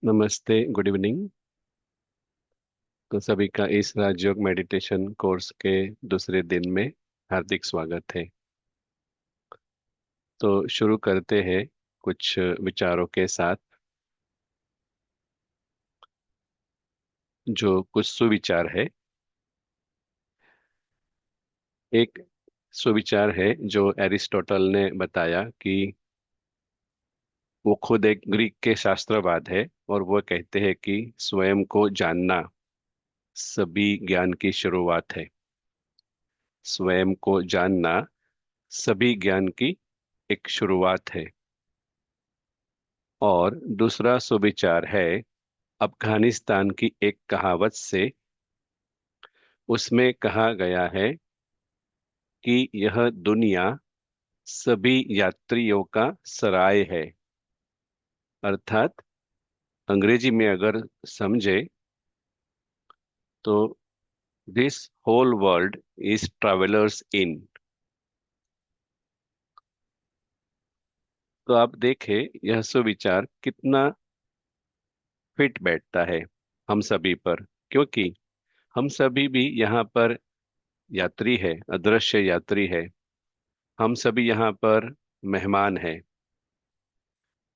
नमस्ते, good evening. तो सभी का इस राजयोग मेडिटेशन कोर्स के दूसरे दिन में हार्दिक स्वागत है। तो शुरू करते हैं कुछ विचारों के साथ। जो कुछ सुविचार है। एक सुविचार है जो एरिस्टोटल ने बताया कि वो खुद एक ग्रीक के शास्त्रवाद है, और वो कहते हैं कि स्वयं को जानना सभी ज्ञान की शुरुआत है। स्वयं को जानना सभी ज्ञान की एक शुरुआत है। और दूसरा सुविचार है अफगानिस्तान की एक कहावत से। उसमें कहा गया है कि यह दुनिया सभी यात्रियों का सराय है। अर्थात अंग्रेजी में अगर समझे तो this whole world is travellers in. तो आप देखें यह सुविचार कितना फिट बैठता है हम सभी पर, क्योंकि हम सभी भी यहाँ पर यात्री है, अदृश्य यात्री है। हम सभी यहाँ पर मेहमान हैं,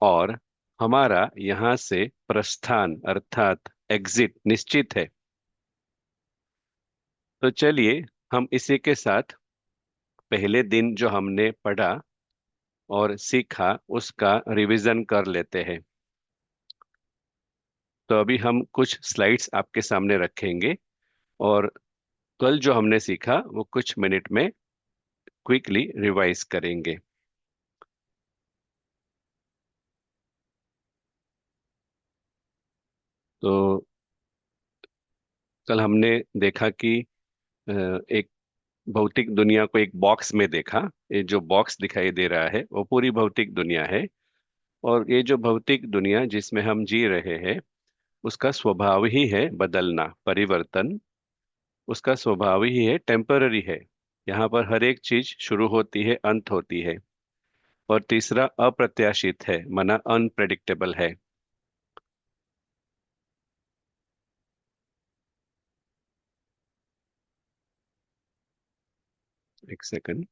और हमारा यहाँ से प्रस्थान अर्थात एग्जिट निश्चित है। तो चलिए हम इसी के साथ पहले दिन जो हमने पढ़ा और सीखा उसका रिवीजन कर लेते हैं। तो अभी हम कुछ स्लाइड्स आपके सामने रखेंगे, और कल जो हमने सीखा वो कुछ मिनट में क्विकली रिवाइज करेंगे। तो कल हमने देखा कि एक भौतिक दुनिया को एक बॉक्स में देखा। ये जो बॉक्स दिखाई दे रहा है वो पूरी भौतिक दुनिया है। और ये जो भौतिक दुनिया जिसमें हम जी रहे हैं उसका स्वभाव ही है बदलना, परिवर्तन। उसका स्वभाव ही है टेम्पररी है। यहाँ पर हर एक चीज शुरू होती है, अंत होती है। और तीसरा अप्रत्याशित है, माना अनप्रेडिक्टेबल है। एक सेकंड।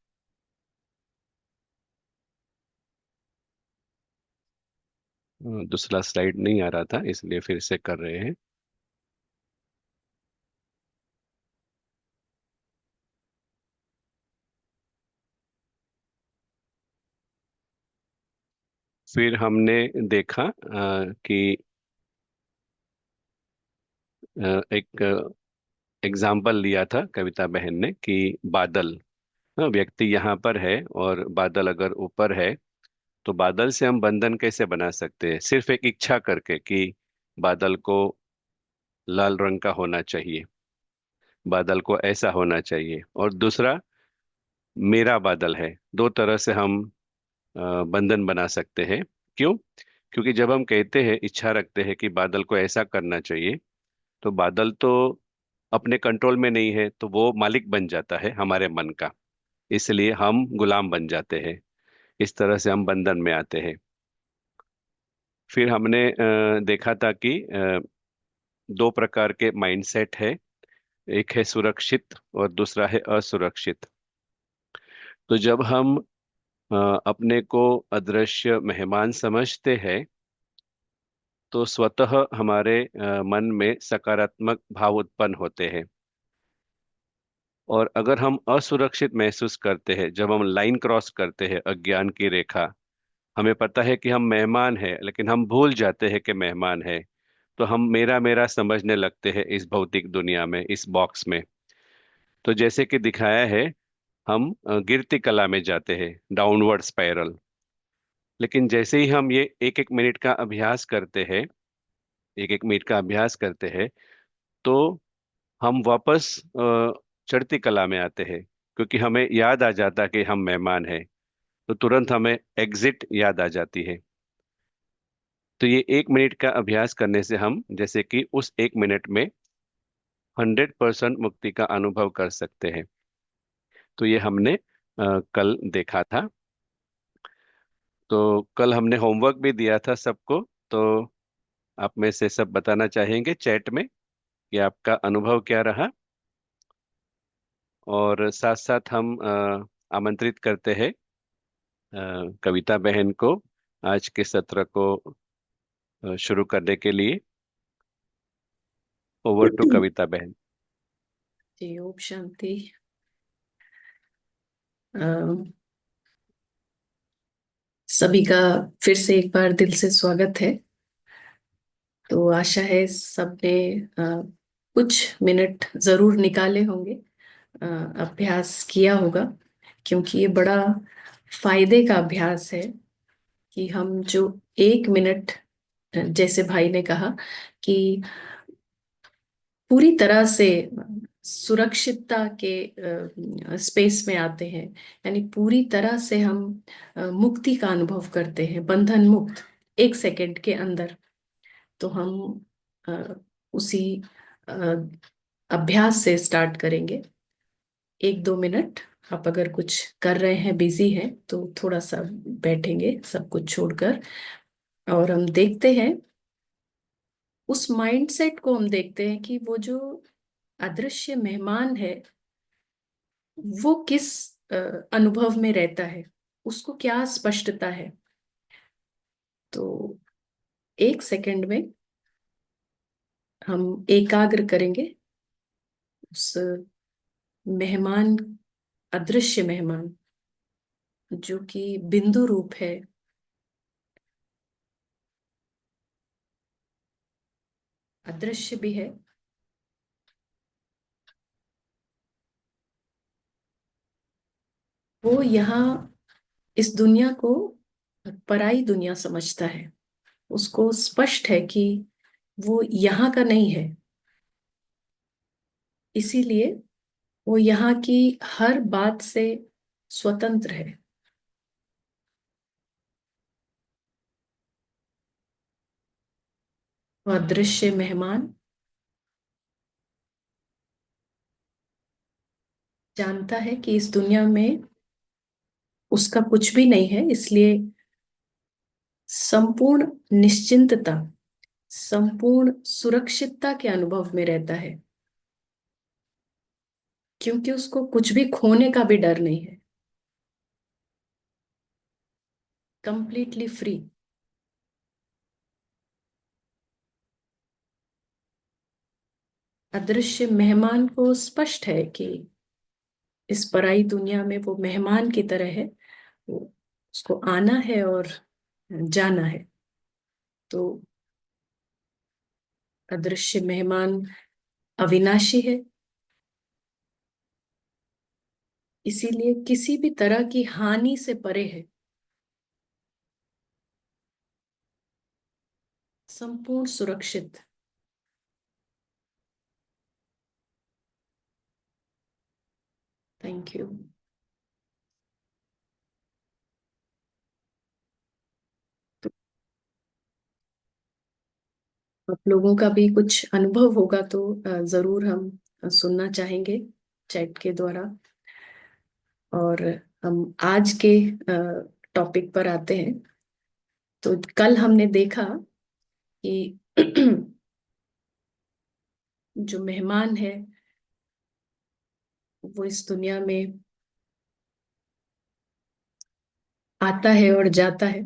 दूसरा स्लाइड नहीं आ रहा था इसलिए फिर से कर रहे हैं। फिर हमने देखा कि एक एग्जाम्पल लिया था कविता बहन ने कि बादल, व्यक्ति यहाँ पर है और बादल अगर ऊपर है, तो बादल से हम बंधन कैसे बना सकते हैं? सिर्फ एक इच्छा करके कि बादल को लाल रंग का होना चाहिए, बादल को ऐसा होना चाहिए। और दूसरा मेरा बादल है। दो तरह से हम बंधन बना सकते हैं। क्यों? क्योंकि जब हम कहते हैं, इच्छा रखते हैं कि बादल को ऐसा करना चाहिए, तो बादल तो अपने कंट्रोल में नहीं है, तो वो मालिक बन जाता है हमारे मन का। इसलिए हम गुलाम बन जाते हैं। इस तरह से हम बंधन में आते हैं। फिर हमने देखा था कि दो प्रकार के माइंडसेट है। एक है सुरक्षित और दूसरा है असुरक्षित। तो जब हम अ, अपने को अदृश्य मेहमान समझते हैं, तो स्वतः हमारे मन में सकारात्मक भाव उत्पन्न होते हैं। और अगर हम असुरक्षित महसूस करते हैं, जब हम लाइन क्रॉस करते हैं अज्ञान की रेखा, हमें पता है कि हम मेहमान हैं लेकिन हम भूल जाते हैं कि मेहमान है, तो हम मेरा मेरा समझने लगते हैं इस भौतिक दुनिया में, इस बॉक्स में। तो जैसे कि दिखाया है, हम गिरती कला में जाते हैं, डाउनवर्ड स्पाइरल। लेकिन जैसे ही हम ये एक एक मिनट का अभ्यास करते हैं, एक एक मिनट का अभ्यास करते हैं, तो हम वापस चढ़ती कला में आते हैं, क्योंकि हमें याद आ जाता है कि हम मेहमान हैं। तो तुरंत हमें एग्जिट याद आ जाती है। तो ये एक मिनट का अभ्यास करने से हम जैसे कि उस एक मिनट में 100% मुक्ति का अनुभव कर सकते हैं। तो ये हमने कल देखा था। तो कल हमने होमवर्क भी दिया था सबको। तो आप में से सब बताना चाहेंगे चैट में कि आपका अनुभव क्या रहा। और साथ साथ हम आमंत्रित करते हैं कविता बहन को आज के सत्र को शुरू करने के लिए। ओवर टू कविता बहन। जी, ओम शांति। अ, सभी का फिर से एक बार दिल से स्वागत है। तो आशा है सबने कुछ मिनट जरूर निकाले होंगे, अभ्यास किया होगा, क्योंकि ये बड़ा फायदे का अभ्यास है कि हम जो 1 मिनट, जैसे भाई ने कहा कि पूरी तरह से सुरक्षितता के स्पेस में आते हैं, यानी पूरी तरह से हम मुक्ति का अनुभव करते हैं, बंधन मुक्त 1 सेकंड के अंदर। तो हम अ, उसी अ, अभ्यास से स्टार्ट करेंगे। 1-2 मिनट आप अगर कुछ कर रहे हैं, बिजी हैं, तो थोड़ा सा बैठेंगे सब कुछ छोड़कर, और हम देखते हैं उस माइंडसेट को, हम देखते हैं कि वो जो अदृश्य मेहमान है वो किस अनुभव में रहता है, उसको क्या स्पष्टता है। तो 1 सेकंड में हम एकाग्र करेंगे उस मेहमान, अदृश्य मेहमान, जो कि बिंदु रूप है, अदृश्य भी है। वो यहाँ इस दुनिया को पराई दुनिया समझता है। उसको स्पष्ट है कि वो यहाँ का नहीं है, इसीलिए वो यहाँ की हर बात से स्वतंत्र है। वो अदृश्य मेहमान जानता है कि इस दुनिया में उसका कुछ भी नहीं है, इसलिए संपूर्ण निश्चिंतता, संपूर्ण सुरक्षितता के अनुभव में रहता है, क्योंकि उसको कुछ भी खोने का भी डर नहीं है। Completely free. अदृश्य मेहमान को स्पष्ट है कि इस पराई दुनिया में वो मेहमान की तरह है, वो उसको आना है और जाना है। तो अदृश्य मेहमान अविनाशी है, इसीलिए किसी भी तरह की हानि से परे है, संपूर्ण सुरक्षित। Thank you. आप लोगों का भी कुछ अनुभव होगा तो जरूर हम सुनना चाहेंगे चैट के द्वारा। और हम आज के टॉपिक पर आते हैं। तो कल हमने देखा कि जो मेहमान है वो इस दुनिया में आता है और जाता है।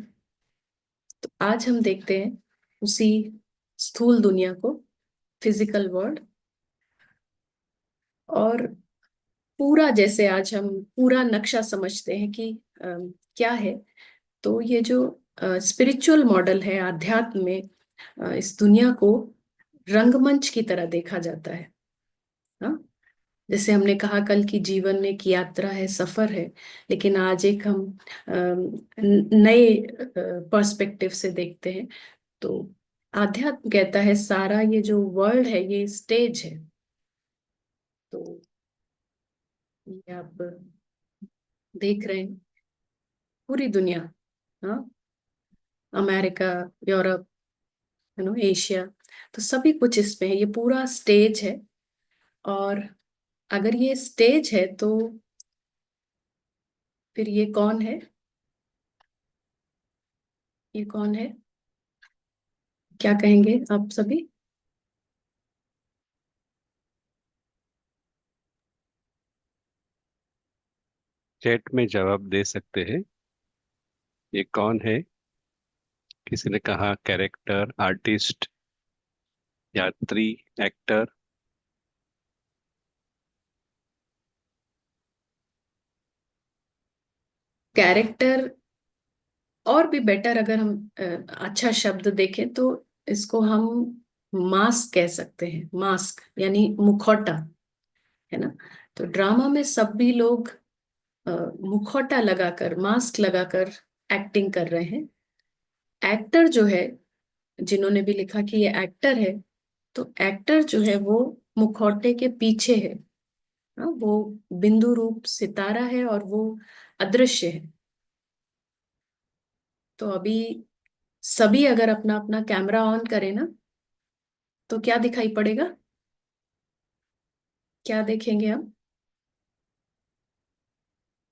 तो आज हम देखते हैं उसी स्थूल दुनिया को, फिजिकल वर्ल्ड, और पूरा, जैसे आज हम पूरा नक्शा समझते हैं कि क्या है। तो ये जो स्पिरिचुअल मॉडल है आध्यात्म में, इस दुनिया को रंगमंच की तरह देखा जाता है। हाँ, जैसे हमने कहा कल की जीवन एक यात्रा है, सफर है, लेकिन आज एक हम नए पर्सपेक्टिव से देखते हैं। तो आध्यात्म कहता है सारा ये जो वर्ल्ड है ये स्टेज है। तो ये आप देख रहे हैं पूरी दुनिया, हाँ, अमेरिका, यूरोप, एशिया, तो सभी कुछ इसमें है, ये पूरा स्टेज है। और अगर ये स्टेज है तो फिर ये कौन है? ये कौन है? क्या कहेंगे आप सभी? चैट में जवाब दे सकते हैं। ये कौन है? किसी ने कहा कैरेक्टर, आर्टिस्ट, यात्री, एक्टर। कैरेक्टर और भी बेटर, अगर हम अच्छा शब्द देखें तो इसको हम मास्क कह सकते हैं। मास्क यानी मुखौटा, है ना। तो ड्रामा में सभी लोग अ, मुखौटा लगाकर, मास्क लगाकर एक्टिंग कर रहे हैं। एक्टर जो है, जिन्होंने भी लिखा कि ये एक्टर है, तो एक्टर जो है वो मुखौटे के पीछे है। हाँ, वो बिंदु रूप सितारा है और वो अदृश्य है। तो अभी सभी अगर अपना अपना कैमरा ऑन करें ना, तो क्या दिखाई पड़ेगा? क्या देखेंगे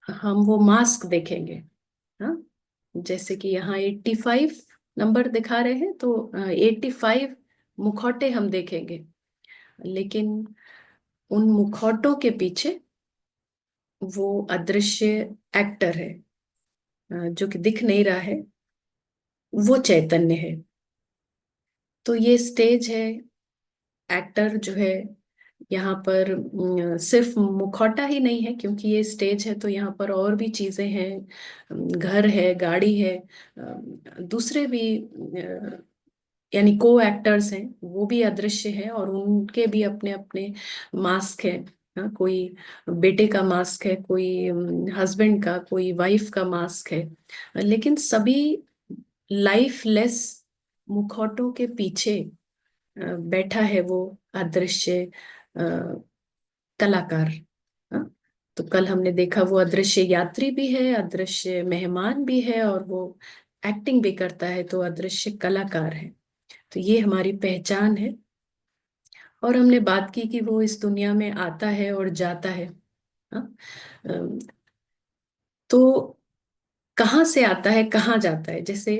हम वो मास्क देखेंगे। हाँ, जैसे कि यहाँ 85 नंबर दिखा रहे हैं, तो 85 मुखौटे हम देखेंगे। लेकिन उन मुखौटों के पीछे वो अदृश्य एक्टर है, जो कि दिख नहीं रहा है, वो चैतन्य है। तो ये स्टेज है, एक्टर जो है यहाँ पर सिर्फ मुखौटा ही नहीं है, क्योंकि ये स्टेज है तो यहाँ पर और भी चीजें हैं। घर है, गाड़ी है, दूसरे भी यानी को एक्टर्स हैं, वो भी अदृश्य हैं और उनके भी अपने अपने मास्क हैं। हाँ, कोई बेटे का मास्क है, कोई हस्बैंड का, कोई वाइफ का मास्क है। लेकिन सभी लाइफलेस मुखौटों के पीछे बैठा है वो अदृश्य कलाकार। हाँ, तो कल हमने देखा वो अदृश्य यात्री भी है, अदृश्य मेहमान भी है, और वो एक्टिंग भी करता है, तो अदृश्य कलाकार है। तो ये हमारी पहचान है। और हमने बात की कि वो इस दुनिया में आता है और जाता है। हाँ, अम, तो कहाँ से आता है, कहाँ जाता है? जैसे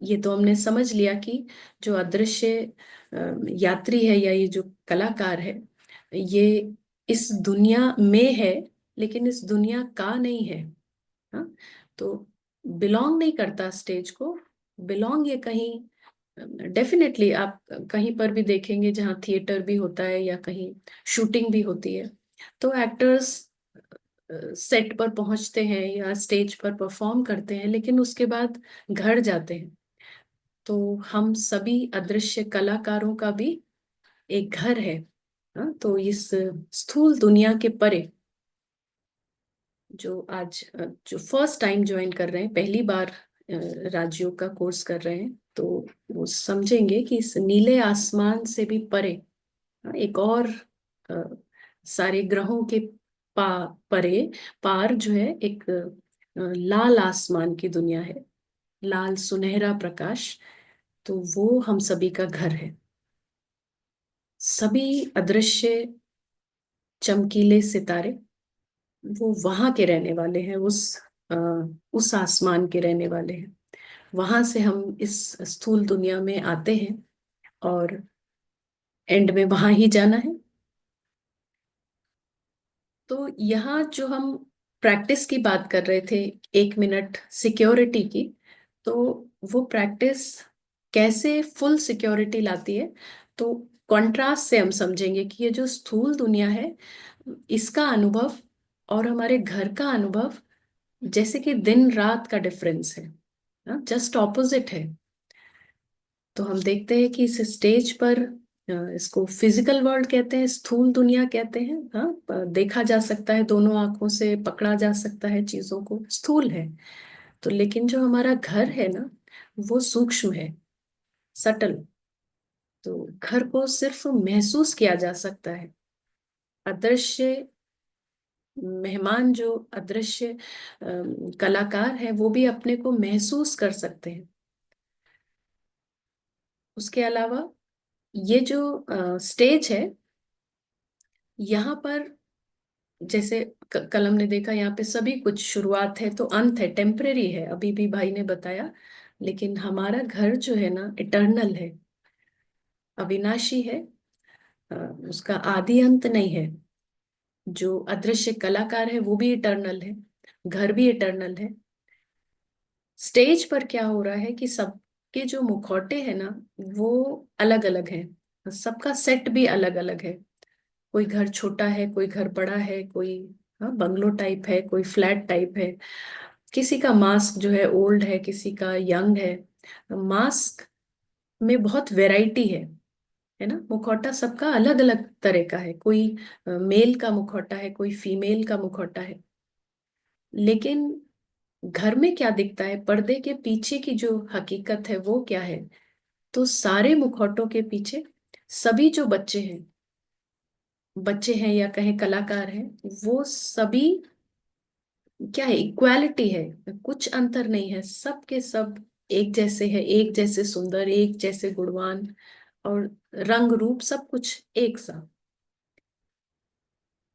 ये तो हमने समझ लिया कि जो अदृश्य यात्री है या ये जो कलाकार है, ये इस दुनिया में है, लेकिन इस दुनिया का नहीं है। हाँ, तो बिलोंग नहीं करता स्टेज को। बिलोंग ये कहीं, डेफिनेटली आप कहीं पर भी देखेंगे जहाँ थिएटर भी होता है या कहीं शूटिंग भी होती है, तो एक्टर्स सेट पर पहुंचते हैं या स्टेज पर परफॉर्म करते हैं, लेकिन उसके बाद घर जाते हैं। तो हम सभी अदृश्य कलाकारों का भी एक घर है। हाँ, तो इस स्थूल दुनिया के परे, जो आज जो फर्स्ट टाइम ज्वाइन कर रहे हैं, पहली बार राजयोग का कोर्स कर रहे हैं, तो वो समझेंगे कि इस नीले आसमान से भी परे एक और अ, सारे ग्रहों के परे, पार जो है एक लाल आसमान की दुनिया है, लाल सुनहरा प्रकाश। तो वो हम सभी का घर है। सभी अदृश्य चमकीले सितारे वो वहां के रहने वाले हैं, अ, उस आसमान के रहने वाले हैं। वहां से हम इस स्थूल दुनिया में आते हैं और एंड में वहां ही जाना है। तो यहाँ जो हम प्रैक्टिस की बात कर रहे थे, 1 मिनट सिक्योरिटी की, तो वो प्रैक्टिस कैसे फुल सिक्योरिटी लाती है, तो कॉन्ट्रास्ट से हम समझेंगे कि ये जो स्थूल दुनिया है, इसका अनुभव और हमारे घर का अनुभव जैसे कि दिन रात का डिफरेंस है, जस्ट ऑपोजिट है। तो हम देखते हैं कि इस स्टेज पर इसको फिजिकल वर्ल्ड कहते हैं, स्थूल दुनिया कहते हैं। हाँ, देखा जा सकता है, दोनों आंखों से पकड़ा जा सकता है, चीजों को स्थूल है। तो लेकिन जो हमारा घर है ना, वो सूक्ष्म है, सटल। तो घर को सिर्फ महसूस किया जा सकता है। अदृश्य मेहमान, जो अदृश्य कलाकार है, वो भी अपने को महसूस कर सकते हैं। उसके अलावा ये जो स्टेज है, यहाँ पर जैसे कल हमने देखा, यहाँ पे सभी कुछ शुरुआत है तो अंत है, टेम्परेरी है, अभी भी भाई ने बताया। लेकिन हमारा घर जो है ना, इटर्नल है। अविनाशी है, अ, उसका आदि अंत नहीं है। जो अदृश्य कलाकार है वो भी इटर्नल है, घर भी इटर्नल है। स्टेज पर क्या हो रहा है कि सबके जो मुखौटे हैं ना, वो अलग अलग हैं, सबका सेट भी अलग अलग है। कोई घर छोटा है, कोई घर बड़ा है, कोई बंगलो टाइप है, कोई फ्लैट टाइप है। किसी का मास्क जो है ओल्ड है, किसी का यंग है। मास्क में बहुत वैरायटी है ना। मुखौटा सबका अलग अलग तरह का है। कोई मेल का मुखौटा है, कोई फीमेल का मुखौटा है। लेकिन घर में क्या दिखता है, पर्दे के पीछे की जो हकीकत है वो क्या है? तो सारे मुखौटों के पीछे सभी जो बच्चे हैं या कहें कलाकार हैं, वो सभी क्या है, इक्वालिटी है। कुछ अंतर नहीं है, सब के सब एक जैसे है, एक जैसे सुंदर, एक जैसे गुणवान, और रंग रूप सब कुछ एक सा।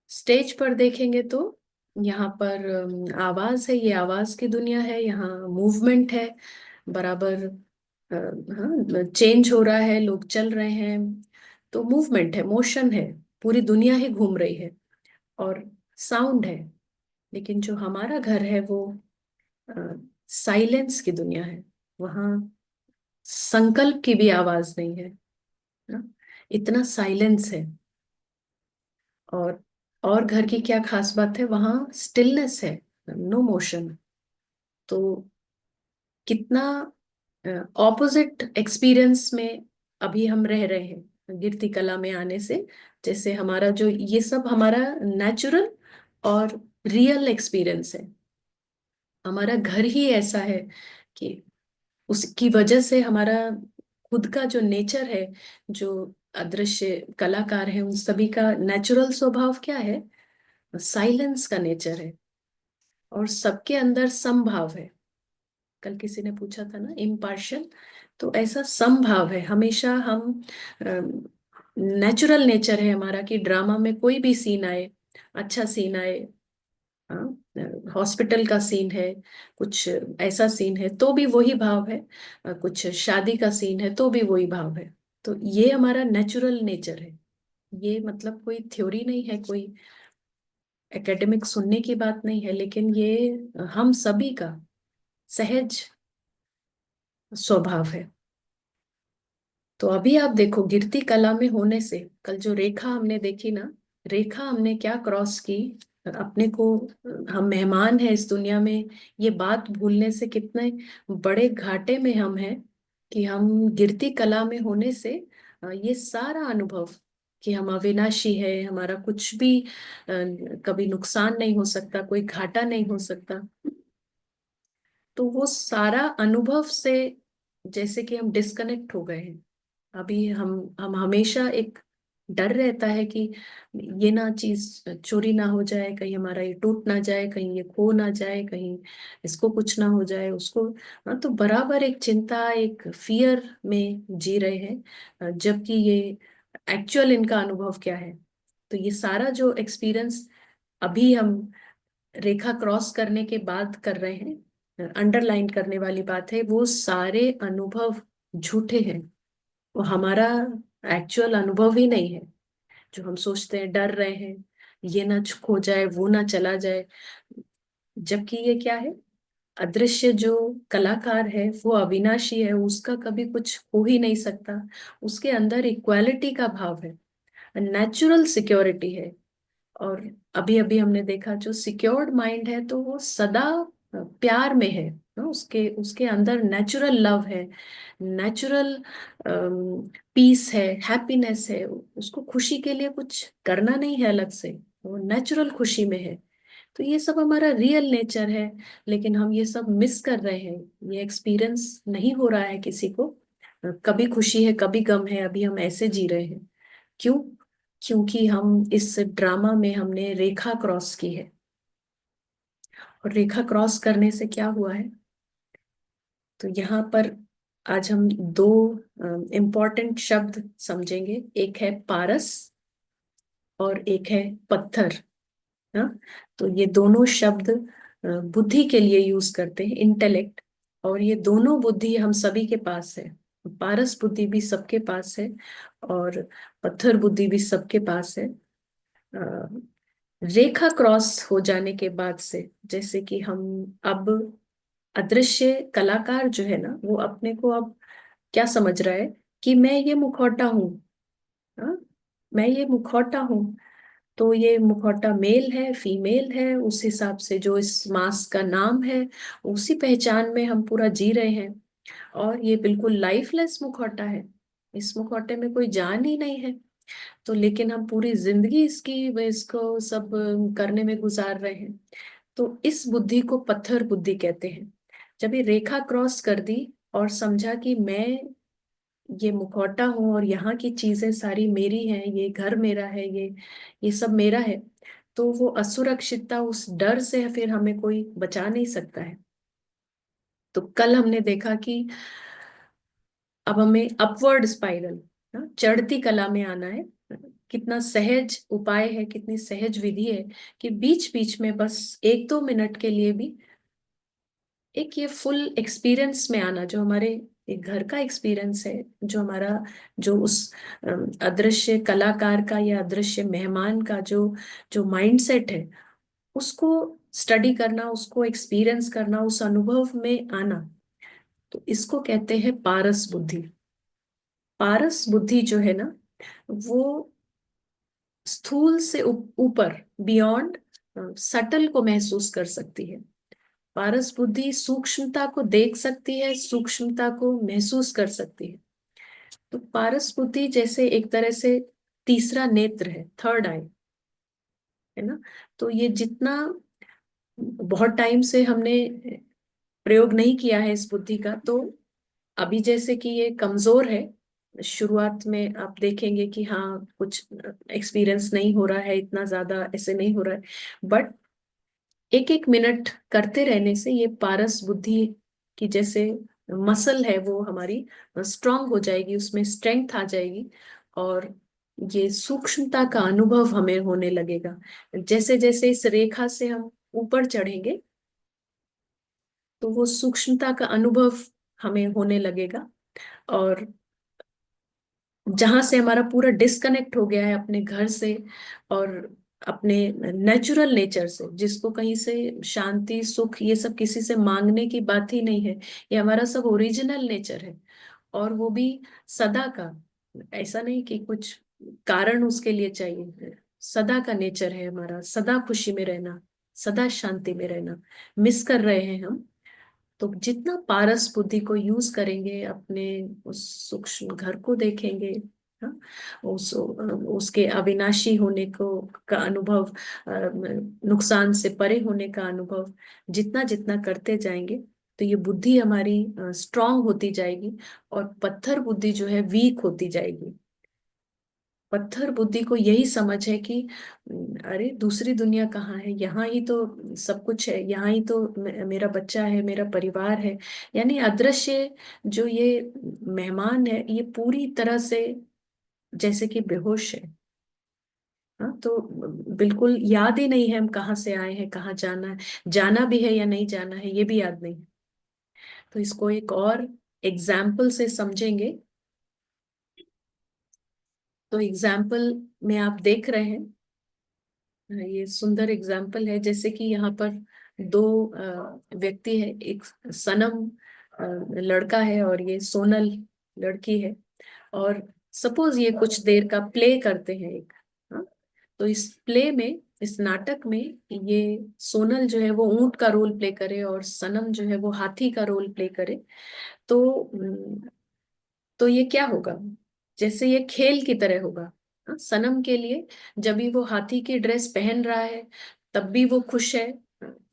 स्टेज पर देखेंगे तो यहाँ पर आवाज है, ये आवाज की दुनिया है। यहाँ मूवमेंट है बराबर, हाँ, चेंज हो रहा है, लोग चल रहे हैं, तो मूवमेंट है, मोशन है, पूरी दुनिया ही घूम रही है। और साउंड है। लेकिन जो हमारा घर है वो साइलेंस की दुनिया है। वहाँ संकल्प की भी आवाज नहीं है, ना? इतना साइलेंस है। और और घर की क्या खास बात है, वहाँ स्टिलनेस है, नो मोशन। तो कितना ऑपोजिट एक्सपीरियंस में अभी हम रह रहे हैं गिरती कला में आने से। जैसे हमारा जो ये सब हमारा नेचुरल और रियल एक्सपीरियंस है। हमारा घर ही ऐसा है कि उसकी वजह से हमारा खुद का जो नेचर है, जो अदृश्य कलाकार है, उन सभी का नेचुरल स्वभाव क्या है? साइलेंस का नेचर है। और सबके अंदर समभाव है। कल किसी ने पूछा था ना, इम्पार्शियल। तो ऐसा समभाव है हमेशा। हम नेचुरल नेचर है हमारा कि ड्रामा में कोई भी सीन आए, अच्छा सीन आए, हॉस्पिटल का सीन है, कुछ ऐसा सीन है तो भी वही भाव है, कुछ शादी का सीन है तो भी वही भाव है। तो ये हमारा नेचुरल नेचर है। ये मतलब कोई थ्योरी नहीं है, कोई एकेडमिक सुनने की बात नहीं है, लेकिन ये हम सभी का सहज स्वभाव है। तो अभी आप देखो, गिरती कला में होने से कल जो रेखा हमने देखी ना, रेखा हमने क्या क्रॉस की, अपने को, हम मेहमान हैं इस दुनिया में, ये बात भूलने से कितने बड़े घाटे में हम हैं कि हम गिरती कला में होने से ये सारा अनुभव कि हम अविनाशी है, हमारा कुछ भी कभी नुकसान नहीं हो सकता, कोई घाटा नहीं हो सकता। तो वो सारा अनुभव से जैसे कि हम डिस्कनेक्ट हो गए हैं। अभी हम हमेशा एक डर रहता है कि ये ना चीज चोरी ना हो जाए, कहीं हमारा ये टूट ना जाए, कहीं ये खो ना जाए, कहीं इसको कुछ ना हो जाए उसको। हाँ, तो बराबर एक चिंता, एक फियर में जी रहे हैं, जबकि ये एक्चुअल इनका अनुभव क्या है। तो ये सारा जो एक्सपीरियंस अभी हम रेखा क्रॉस करने के बाद कर रहे हैं, अंडरलाइन करने वाली बात है, वो सारे अनुभव झूठे हैं। वो हमारा एक्चुअल अनुभव ही नहीं है। जो हम सोचते हैं, डर रहे हैं ये ना खो जाए, वो ना चला जाए, जबकि ये क्या है? अदृश्य जो कलाकार है वो अविनाशी है, उसका कभी कुछ हो ही नहीं सकता। उसके अंदर इक्वालिटी का भाव है, नेचुरल सिक्योरिटी है। और अभी अभी हमने देखा, जो सिक्योर्ड माइंड है तो वो सदा प्यार में है ना, उसके उसके अंदर नेचुरल लव है, नेचुरल पीस है, हैप्पीनेस है। उसको खुशी के लिए कुछ करना नहीं है अलग से, वो नेचुरल खुशी में है। तो ये सब हमारा रियल नेचर है। लेकिन हम ये सब मिस कर रहे हैं, ये एक्सपीरियंस नहीं हो रहा है किसी को। कभी खुशी है, कभी गम है, अभी हम ऐसे जी रहे हैं। क्यों? क्योंकि हम इस ड्रामा में हमने रेखा क्रॉस की है। और रेखा क्रॉस करने से क्या हुआ है? तो यहाँ पर आज हम दो इम्पोर्टेंट शब्द समझेंगे। एक है पारस और एक है पत्थर। हाँ, तो ये दोनों शब्द बुद्धि के लिए यूज करते हैं, इंटेलेक्ट। और ये दोनों बुद्धि हम सभी के पास है। पारस बुद्धि भी सबके पास है और पत्थर बुद्धि भी सबके पास है। अ, रेखा क्रॉस हो जाने के बाद से, जैसे कि हम अब अदृश्य कलाकार जो है ना, वो अपने को अब क्या समझ रहा है कि मैं ये मुखौटा हूँ। हाँ, मैं ये मुखौटा हूँ। तो ये मुखौटा मेल है फीमेल है, उस हिसाब से जो इस मास का नाम है, उसी पहचान में हम पूरा जी रहे हैं। और ये बिल्कुल लाइफलेस मुखौटा है, इस मुखौटे में कोई जान ही नहीं है। तो लेकिन हम पूरी जिंदगी इसको सब करने में गुजार रहे हैं। तो इस बुद्धि को पत्थर बुद्धि कहते हैं। जब ये रेखा क्रॉस कर दी और समझा कि मैं ये मुखौटा हूँ और यहाँ की चीजें सारी मेरी हैं, ये घर मेरा है, ये सब मेरा है, तो वो असुरक्षितता, उस डर से फिर हमें कोई बचा नहीं सकता है। तो कल हमने देखा कि अब हमें अपवर्ड स्पाइरल, चढ़ती कला में आना है। कितना सहज उपाय है, कितनी सहज विधि है कि बीच बीच में बस 1-2 मिनट के लिए भी एक ये फुल एक्सपीरियंस में आना, जो हमारे एक घर का एक्सपीरियंस है, जो हमारा, जो उस अदृश्य कलाकार का या अदृश्य मेहमान का जो जो माइंडसेट है, उसको स्टडी करना, उसको एक्सपीरियंस करना, उस अनुभव में आना। तो इसको कहते हैं पारस बुद्धि। पारस बुद्धि जो है ना, वो स्थूल से ऊपर, बियॉन्ड सटल को महसूस कर सकती है। पारस बुद्धि सूक्ष्मता को देख सकती है, सूक्ष्मता को महसूस कर सकती है। तो पारस बुद्धि जैसे एक तरह से तीसरा नेत्र है, थर्ड आई, है ना। तो ये जितना बहुत टाइम से हमने प्रयोग नहीं किया है इस बुद्धि का, तो अभी जैसे कि ये कमजोर है। शुरुआत में आप देखेंगे कि हाँ, कुछ एक्सपीरियंस नहीं हो रहा है, इतना ज्यादा ऐसे नहीं हो रहा है, बट एक एक मिनट करते रहने से ये पारस बुद्धि की जैसे मसल है, वो हमारी स्ट्रांग हो जाएगी, उसमें स्ट्रेंथ आ जाएगी। और ये सूक्ष्मता का अनुभव हमें होने लगेगा। जैसे जैसे इस रेखा से हम ऊपर चढ़ेंगे, तो वो सूक्ष्मता का अनुभव हमें होने लगेगा। और जहां से हमारा पूरा डिस्कनेक्ट हो गया है अपने घर से और अपने नेचुरल नेचर से, जिसको कहीं से शांति सुख ये सब किसी से मांगने की बात ही नहीं है, ये हमारा सब ओरिजिनल नेचर है। और वो भी सदा का, ऐसा नहीं कि कुछ कारण उसके लिए चाहिए, सदा का नेचर है हमारा, सदा खुशी में रहना, सदा शांति में रहना। मिस कर रहे हैं हम। तो जितना पारस बुद्धि को यूज करेंगे, अपने उस सूक्ष्म घर को देखेंगे, हाँ, उसके अविनाशी होने को का अनुभव, नुकसान से परे होने का अनुभव, जितना जितना करते जाएंगे, तो ये बुद्धि हमारी स्ट्रांग होती जाएगी और पत्थर बुद्धि जो है वीक होती जाएगी। पत्थर बुद्धि को यही समझ है कि अरे दूसरी दुनिया कहाँ है, यहाँ ही तो सब कुछ है, यहाँ ही तो मेरा बच्चा है, मेरा परिवार है। यानी अदृश्य जो ये मेहमान है, ये पूरी तरह से जैसे कि बेहोश है। हाँ, तो बिल्कुल याद ही नहीं है हम कहाँ से आए हैं, कहाँ जाना है, जाना भी है या नहीं जाना है, ये भी याद नहीं। तो इसको एक और एग्जाम्पल से समझेंगे। तो एग्जाम्पल में आप देख रहे हैं, ये सुंदर एग्जाम्पल है। जैसे कि यहाँ पर दो व्यक्ति है, एक सनम लड़का है और ये सोनल लड़की है। और सपोज ये कुछ देर का प्ले करते हैं एक, हाँ? तो इस प्ले में, इस नाटक में, ये सोनल जो है वो ऊंट का रोल प्ले करे और सनम जो है वो हाथी का रोल प्ले करे। तो तो ये क्या होगा, जैसे ये खेल की तरह होगा। हाँ, सनम के लिए जब भी वो हाथी की ड्रेस पहन रहा है, तब भी वो खुश है,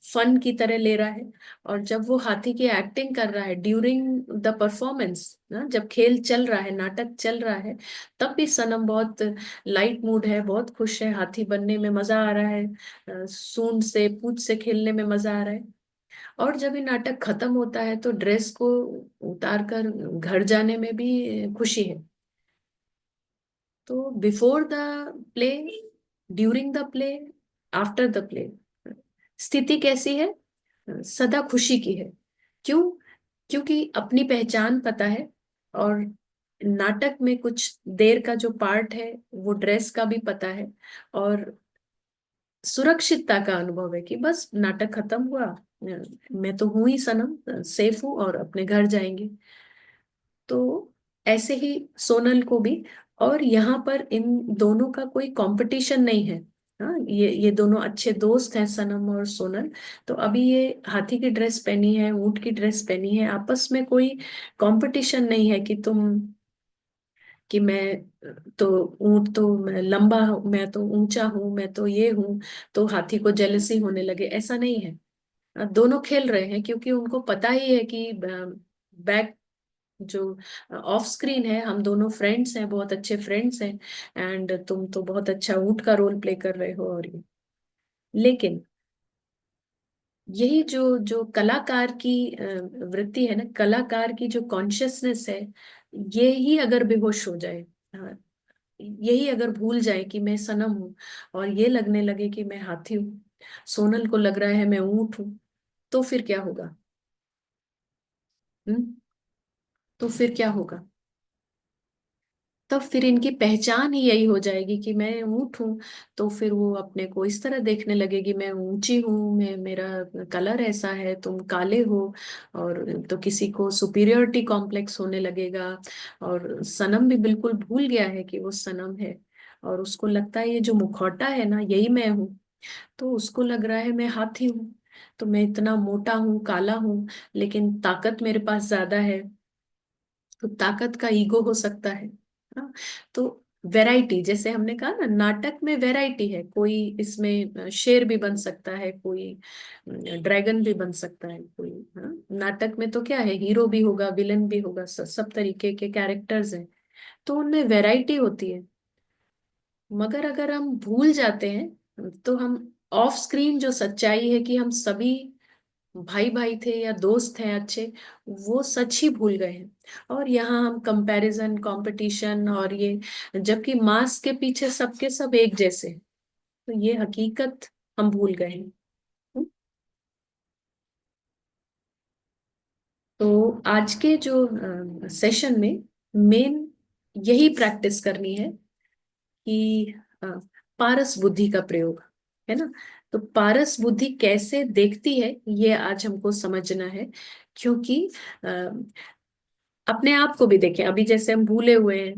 फन की तरह ले रहा है। और जब वो हाथी की एक्टिंग कर रहा है ड्यूरिंग द परफॉर्मेंस, जब खेल चल रहा है, नाटक चल रहा है, तब भी सनम बहुत लाइट मूड है, बहुत खुश है, हाथी बनने में मजा आ रहा है, सूंड से पूंछ से खेलने में मजा आ रहा है। और जब ये नाटक खत्म होता है, तो ड्रेस को उतार कर घर जाने में भी खुशी है। तो before the play, during the play, after the play, स्थिति कैसी है, सदा खुशी की है। क्यों? क्योंकि अपनी पहचान पता है, और नाटक में कुछ देर का जो पार्ट है वो ड्रेस का भी पता है, और सुरक्षितता का अनुभव है कि बस नाटक खत्म हुआ, मैं तो हूं ही सनम, सेफ हूं और अपने घर जाएंगे। तो ऐसे ही सोनल को भी। और यहाँ पर इन दोनों का कोई कंपटीशन नहीं है। हाँ, ये दोनों अच्छे दोस्त हैं, सनम और सोनल। तो अभी ये हाथी की ड्रेस पहनी है, ऊंट की ड्रेस पहनी है, आपस में कोई कंपटीशन नहीं है कि तुम, कि मैं तो ऊंट, तो मैं लंबा हूं, मैं तो ऊंचा हूं, मैं तो ये हूं, तो हाथी को जेलसी होने लगे, ऐसा नहीं है। दोनों खेल रहे हैं क्योंकि उनको पता ही है कि बैक, जो ऑफ स्क्रीन है, हम दोनों फ्रेंड्स हैं, बहुत अच्छे फ्रेंड्स हैं। एंड तुम तो बहुत अच्छा ऊंट का रोल प्ले कर रहे हो और ये। लेकिन यही जो जो कलाकार की वृत्ति है ना, कलाकार की जो कॉन्शियसनेस है, ये ही अगर बेहोश हो जाए, यही अगर भूल जाए कि मैं सनम हूं, और ये लगने लगे कि मैं हाथी हूँ, सोनल को लग रहा है मैं ऊंट हूँ, तो फिर क्या होगा? हम्म तो फिर क्या होगा? तब फिर इनकी पहचान ही यही हो जाएगी कि मैं ऊंट हूँ। तो फिर वो अपने को इस तरह देखने लगेगी, मैं ऊंची हूँ, मैं, मेरा कलर ऐसा है, तुम काले हो। और तो किसी को सुपीरियोरिटी कॉम्प्लेक्स होने लगेगा। और सनम भी बिल्कुल भूल गया है कि वो सनम है, और उसको लगता है ये जो मुखौटा है ना, यही मैं हूँ। तो उसको लग रहा है मैं हाथी हूँ, तो मैं इतना मोटा हूँ, काला हूँ, लेकिन ताकत मेरे पास ज्यादा है। तो ताकत का ईगो हो सकता है। हाँ, तो वैरायटी, जैसे हमने कहा ना, नाटक में वैरायटी है, कोई इसमें शेर भी बन सकता है, कोई ड्रैगन भी बन सकता है, कोई, हाँ, नाटक में तो क्या है, हीरो भी होगा, विलन भी होगा, सब तरीके के कैरेक्टर्स हैं, तो उनमें वैरायटी होती है। मगर अगर हम भूल जाते हैं, तो हम ऑफ स्क्रीन जो सच्चाई है कि हम सभी भाई भाई थे या दोस्त हैं अच्छे, वो सच ही भूल गए हैं। और यहाँ हम कंपैरिजन, कंपटीशन और ये, जबकि मास्क के पीछे सबके सब एक जैसे हैं, तो ये हकीकत हम भूल गए हैं। तो आज के जो सेशन में मेन यही प्रैक्टिस करनी है कि अ, पारस बुद्धि का प्रयोग, है ना। तो पारस बुद्धि कैसे देखती है, ये आज हमको समझना है। क्योंकि अपने आप को भी देखें, अभी जैसे हम भूले हुए हैं,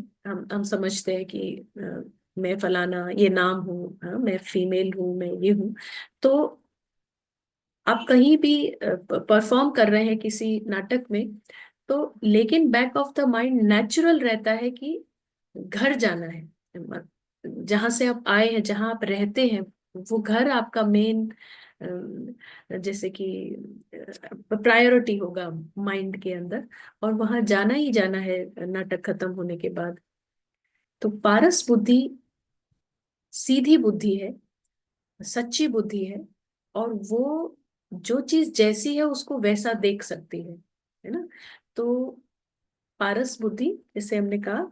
हम समझते हैं कि मैं फलाना ये नाम हूँ, हाँ, मैं फीमेल हूँ, मैं ये हूँ। तो आप कहीं भी परफॉर्म कर रहे हैं किसी नाटक में, तो लेकिन back of the mind natural रहता है कि घर जाना है। जहां से आप आए हैं, जहां आप रहते हैं, वो घर आपका मेन, जैसे कि प्रायोरिटी होगा माइंड के अंदर, और वहां जाना ही जाना है नाटक खत्म होने के बाद। तो पारस बुद्धि सीधी बुद्धि है, सच्ची बुद्धि है, और वो जो चीज जैसी है उसको वैसा देख सकती है ना। तो पारस बुद्धि, जैसे हमने कहा,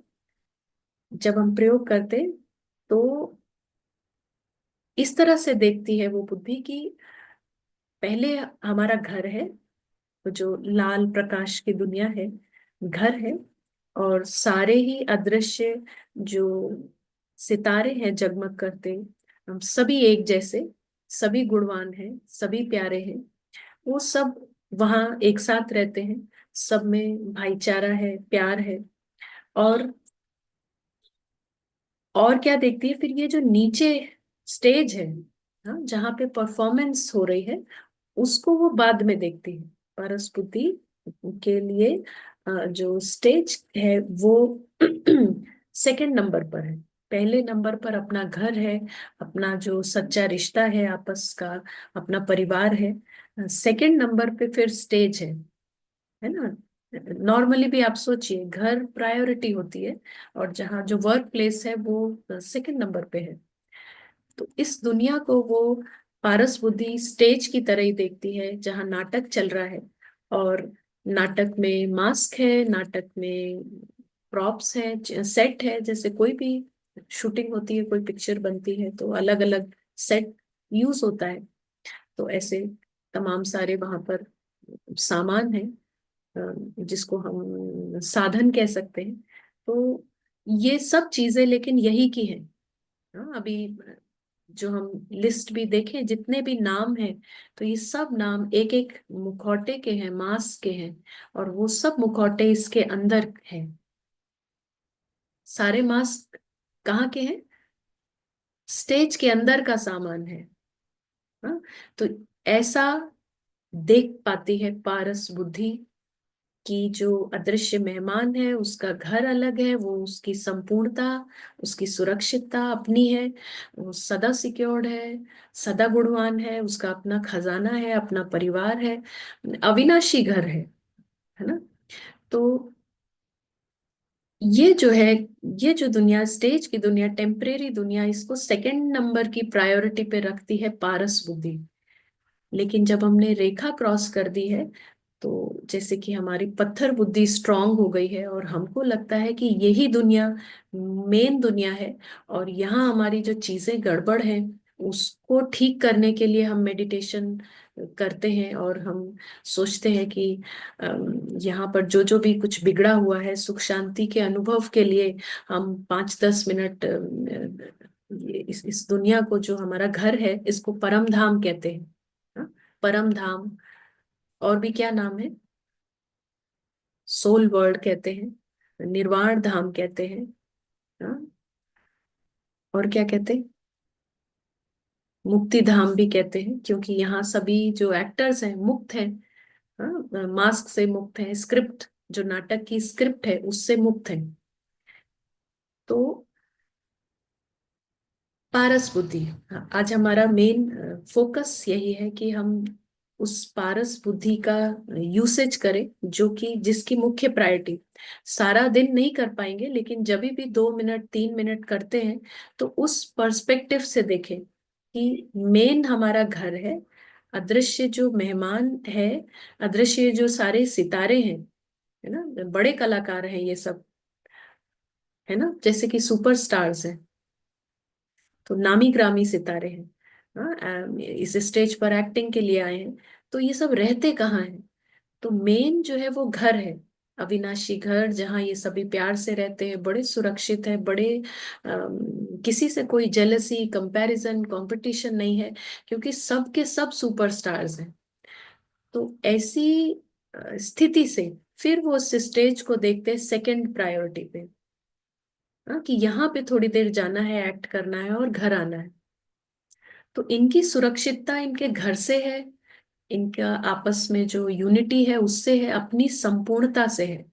जब हम प्रयोग करते, तो इस तरह से देखती है वो बुद्धि कि पहले हमारा घर है, जो लाल प्रकाश की दुनिया है, घर है, और सारे ही अदृश्य जो सितारे हैं जगमग करते, हम सभी एक जैसे, सभी गुणवान हैं, सभी प्यारे हैं, वो सब वहाँ एक साथ रहते हैं, सब में भाईचारा है, प्यार है। और और क्या देखती है फिर, ये जो नीचे स्टेज है, हाँ, जहाँ पे परफॉर्मेंस हो रही है, उसको वो बाद में देखती है। पारस बुद्धि के लिए जो स्टेज है वो सेकंड नंबर पर है। पहले नंबर पर अपना घर है, अपना जो सच्चा रिश्ता है आपस का, अपना परिवार है। सेकंड नंबर पे फिर स्टेज है ना। नॉर्मली भी आप सोचिए, घर प्रायोरिटी होती है, और जहाँ जो वर्क प्लेस है वो सेकंड नंबर पे है। तो इस दुनिया को वो पारस बुद्धि स्टेज की तरह ही देखती है, जहाँ नाटक चल रहा है। और नाटक में मास्क है, नाटक में प्रॉप्स है, सेट है, जैसे कोई भी शूटिंग होती है, कोई पिक्चर बनती है, तो अलग अलग सेट यूज होता है। तो ऐसे तमाम सारे वहां पर सामान है, जिसको हम साधन कह सकते हैं। तो ये सब चीजें लेकिन यही की हैं। हाँ, अभी जो हम लिस्ट भी देखें, जितने भी नाम हैं, तो ये सब नाम एक एक मुखौटे के हैं, मास्क के हैं। और वो सब मुखौटे इसके अंदर हैं। सारे मास्क कहाँ के हैं? स्टेज के अंदर का सामान है। हाँ, तो ऐसा देख पाती है पारस बुद्धि कि जो अदृश्य मेहमान है उसका घर अलग है, वो उसकी संपूर्णता, उसकी सुरक्षितता अपनी है, वो सदा सिक्योर्ड है, सदा गुणवान है, उसका अपना खजाना है, अपना परिवार है, अविनाशी घर है ना। तो ये जो है, ये जो दुनिया, स्टेज की दुनिया, टेम्परेरी दुनिया, इसको सेकंड नंबर की प्रायोरिटी पे रखती है पारस बुद्धि। लेकिन जब हमने रेखा क्रॉस कर दी है, तो जैसे कि हमारी पत्थर बुद्धि स्ट्रांग हो गई है और हमको लगता है कि यही दुनिया मेन दुनिया है, और यहाँ हमारी जो चीजें गड़बड़ हैं उसको ठीक करने के लिए हम मेडिटेशन करते हैं। और हम सोचते हैं कि यहाँ पर जो जो भी कुछ बिगड़ा हुआ है, सुख शांति के अनुभव के लिए हम 5-10 मिनट इस दुनिया को, जो हमारा घर है, इसको परम धाम कहते हैं। हाँ, परम धाम। और भी क्या नाम है? सोल वर्ल्ड कहते हैं, निर्वाण धाम कहते हैं। हाँ, और क्या कहते हैं? मुक्ति धाम भी कहते हैं, क्योंकि यहाँ सभी जो एक्टर्स हैं मुक्त हैं। हाँ, मास्क से मुक्त हैं, स्क्रिप्ट, जो नाटक की स्क्रिप्ट है उससे मुक्त हैं। तो पारस बुद्धि, हाँ, आज हमारा मेन फोकस यही है कि हम उस पारस बुद्धि का यूसेज करें, जो कि जिसकी मुख्य प्रायोरिटी, सारा दिन नहीं कर पाएंगे लेकिन जब भी 2 मिनट 3 मिनट करते हैं, तो उस पर्सपेक्टिव से देखें कि मेन हमारा घर है, अदृश्य जो मेहमान है, अदृश्य जो सारे सितारे हैं, है ना, बड़े कलाकार हैं ये सब, है ना, जैसे कि सुपरस्टार्स हैं, तो नामी ग्रामी सितारे हैं। हाँ, इस स्टेज पर एक्टिंग के लिए आए हैं। तो ये सब रहते कहाँ हैं? तो मेन जो है वो घर है, अविनाशी घर, जहाँ ये सभी प्यार से रहते हैं, बड़े सुरक्षित है, बड़े किसी से कोई जेलसी, कंपैरिजन, कंपटीशन नहीं है, क्योंकि सब के सब सुपरस्टार्स हैं। तो ऐसी स्थिति से फिर वो उस स्टेज को देखते हैं सेकंड प्रायोरिटी पे। हाँ, कि यहाँ पे थोड़ी देर जाना है, एक्ट करना है और घर आना है। तो इनकी सुरक्षितता इनके घर से है, इनका आपस में जो यूनिटी है उससे है, अपनी संपूर्णता से है।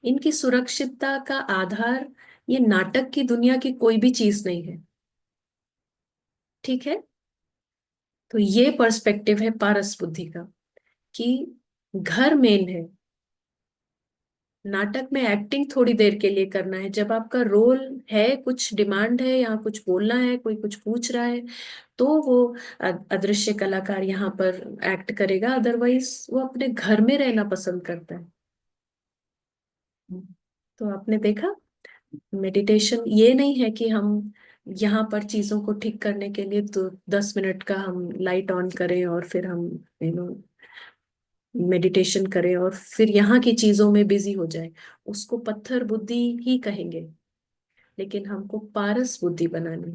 इनकी सुरक्षितता का आधार ये नाटक की दुनिया की कोई भी चीज नहीं है। ठीक है। तो ये पर्सपेक्टिव है पारस बुद्धि का, कि घर मेन है, नाटक में एक्टिंग थोड़ी देर के लिए करना है, जब आपका रोल है, कुछ डिमांड है, यहाँ कुछ बोलना है, कोई कुछ पूछ रहा है, तो वो अदृश्य कलाकार यहाँ पर एक्ट करेगा, अदरवाइज वो अपने घर में रहना पसंद करता है। तो आपने देखा, मेडिटेशन ये नहीं है कि हम यहाँ पर चीजों को ठीक करने के लिए तो 10 मिनट का हम लाइट ऑन करें और फिर हम मेडिटेशन करें और फिर यहाँ की चीजों में बिजी हो जाए, उसको पत्थर बुद्धि ही कहेंगे। लेकिन हमको पारस बुद्धि बनानी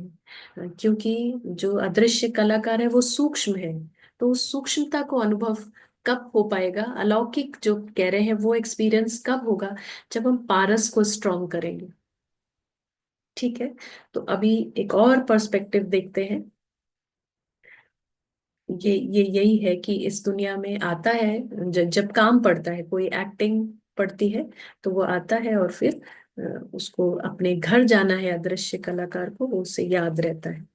है, क्योंकि जो अदृश्य कलाकार है वो सूक्ष्म है। तो उस सूक्ष्मता को अनुभव कब हो पाएगा, अलौकिक जो कह रहे हैं वो एक्सपीरियंस कब होगा? जब हम पारस को स्ट्रॉन्ग करेंगे। ठीक है। तो अभी एक और पर्सपेक्टिव देखते हैं। ये यही है कि इस दुनिया में आता है, जब काम पड़ता है, कोई एक्टिंग पड़ती है, तो वो आता है और फिर उसको अपने घर जाना है, अदृश्य कलाकार को वो उससे याद रहता है।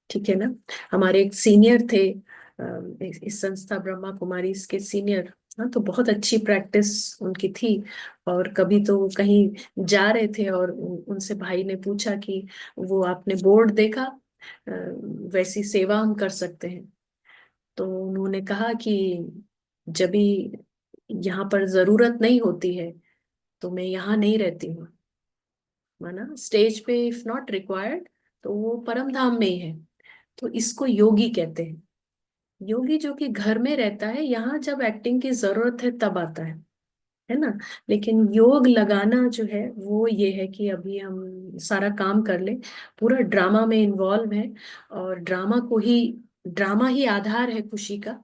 ठीक है ना। हमारे एक सीनियर थे, इस संस्था ब्रह्मा कुमारी इसके सीनियर। हाँ, तो बहुत अच्छी प्रैक्टिस उनकी थी। और कभी तो वो कहीं जा रहे थे और उनसे भाई ने पूछा कि वो आपने बोर्ड देखा, वैसी सेवा हम कर सकते हैं। तो उन्होंने कहा कि जब भी यहाँ पर जरूरत नहीं होती है तो मैं यहाँ नहीं रहती हूँ। माना स्टेज पे इफ नॉट रिक्वायर्ड, तो वो परम धाम में ही है। तो इसको योगी कहते हैं। योगी जो कि घर में रहता है, यहाँ जब एक्टिंग की जरूरत है तब आता है ना। लेकिन योग लगाना जो है वो ये है कि अभी हम सारा काम कर ले, पूरा ड्रामा में इन्वॉल्व है, और ड्रामा ही आधार है खुशी का।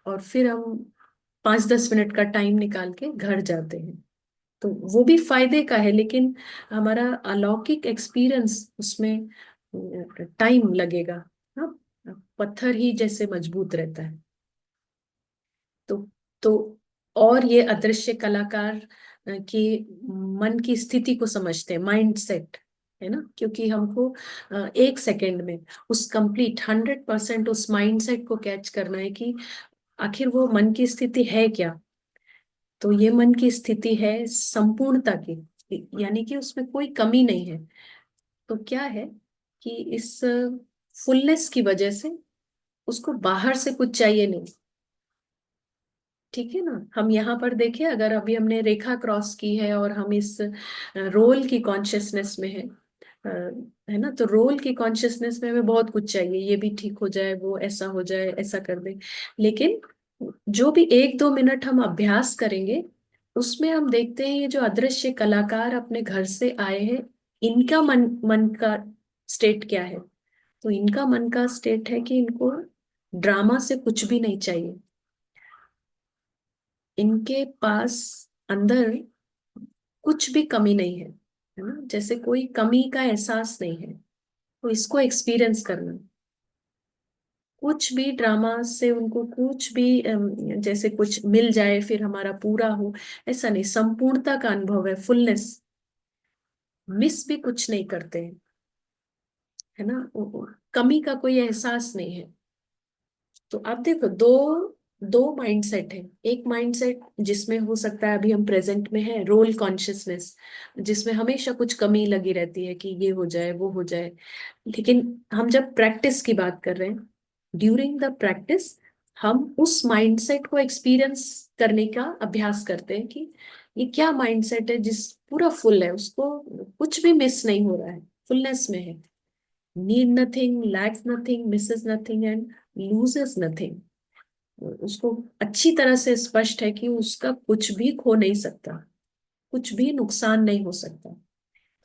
और फिर हम 5-10 मिनट का टाइम निकाल के घर जाते हैं, तो वो भी फायदे का है, लेकिन हमारा अलौकिक एक्सपीरियंस उसमें टाइम लगेगा। हाँ, पत्थर ही जैसे मजबूत रहता है। तो तो और ये अदृश्य कलाकार की मन की स्थिति को समझते हैं, माइंड सेट, है ना, क्योंकि हमको 1 सेकेंड में उस कंप्लीट 100% उस माइंड सेट को कैच करना है कि आखिर वो मन की स्थिति है क्या। तो ये मन की स्थिति है संपूर्णता की, यानी कि उसमें कोई कमी नहीं है। तो क्या है कि इस फुलनेस की वजह से उसको बाहर से कुछ चाहिए नहीं। ठीक है ना, हम यहाँ पर देखें, अगर अभी हमने रेखा क्रॉस की है और हम इस रोल की कॉन्शियसनेस में है ना, तो रोल की कॉन्शियसनेस में हमें बहुत कुछ चाहिए, ये भी ठीक हो जाए, वो ऐसा हो जाए, ऐसा कर दे। लेकिन जो भी 1-2 मिनट हम अभ्यास करेंगे, उसमें हम देखते हैं ये जो अदृश्य कलाकार अपने घर से आए हैं, इनका मन मन का स्टेट क्या है। तो इनका मन का स्टेट है कि इनको ड्रामा से कुछ भी नहीं चाहिए। इनके पास अंदर कुछ भी कमी नहीं है ना, जैसे कोई कमी का एहसास नहीं है। तो इसको एक्सपीरियंस करना, कुछ भी ड्रामा से उनको कुछ भी जैसे कुछ मिल जाए फिर हमारा पूरा हो, ऐसा नहीं, संपूर्णता का अनुभव है, फुलनेस, मिस भी कुछ नहीं करते हैं, है ना, कमी का कोई एहसास नहीं है। तो आप देखो, दो दो माइंडसेट है। एक माइंडसेट जिसमें हो सकता है अभी हम प्रेजेंट में है, रोल कॉन्शियसनेस, जिसमें हमेशा कुछ कमी लगी रहती है कि ये हो जाए वो हो जाए। लेकिन हम जब प्रैक्टिस की बात कर रहे हैं, ड्यूरिंग द प्रैक्टिस हम उस माइंडसेट को एक्सपीरियंस करने का अभ्यास करते हैं कि ये क्या माइंडसेट है जिस पूरा फुल है, उसको कुछ भी मिस नहीं हो रहा है, फुलनेस में है, need nothing, lakhs nothing, Mrs nothing and loses nothing. उसको अच्छी तरह से स्पष्ट है कि उसका कुछ भी खो नहीं सकता, कुछ भी नुकसान नहीं हो सकता।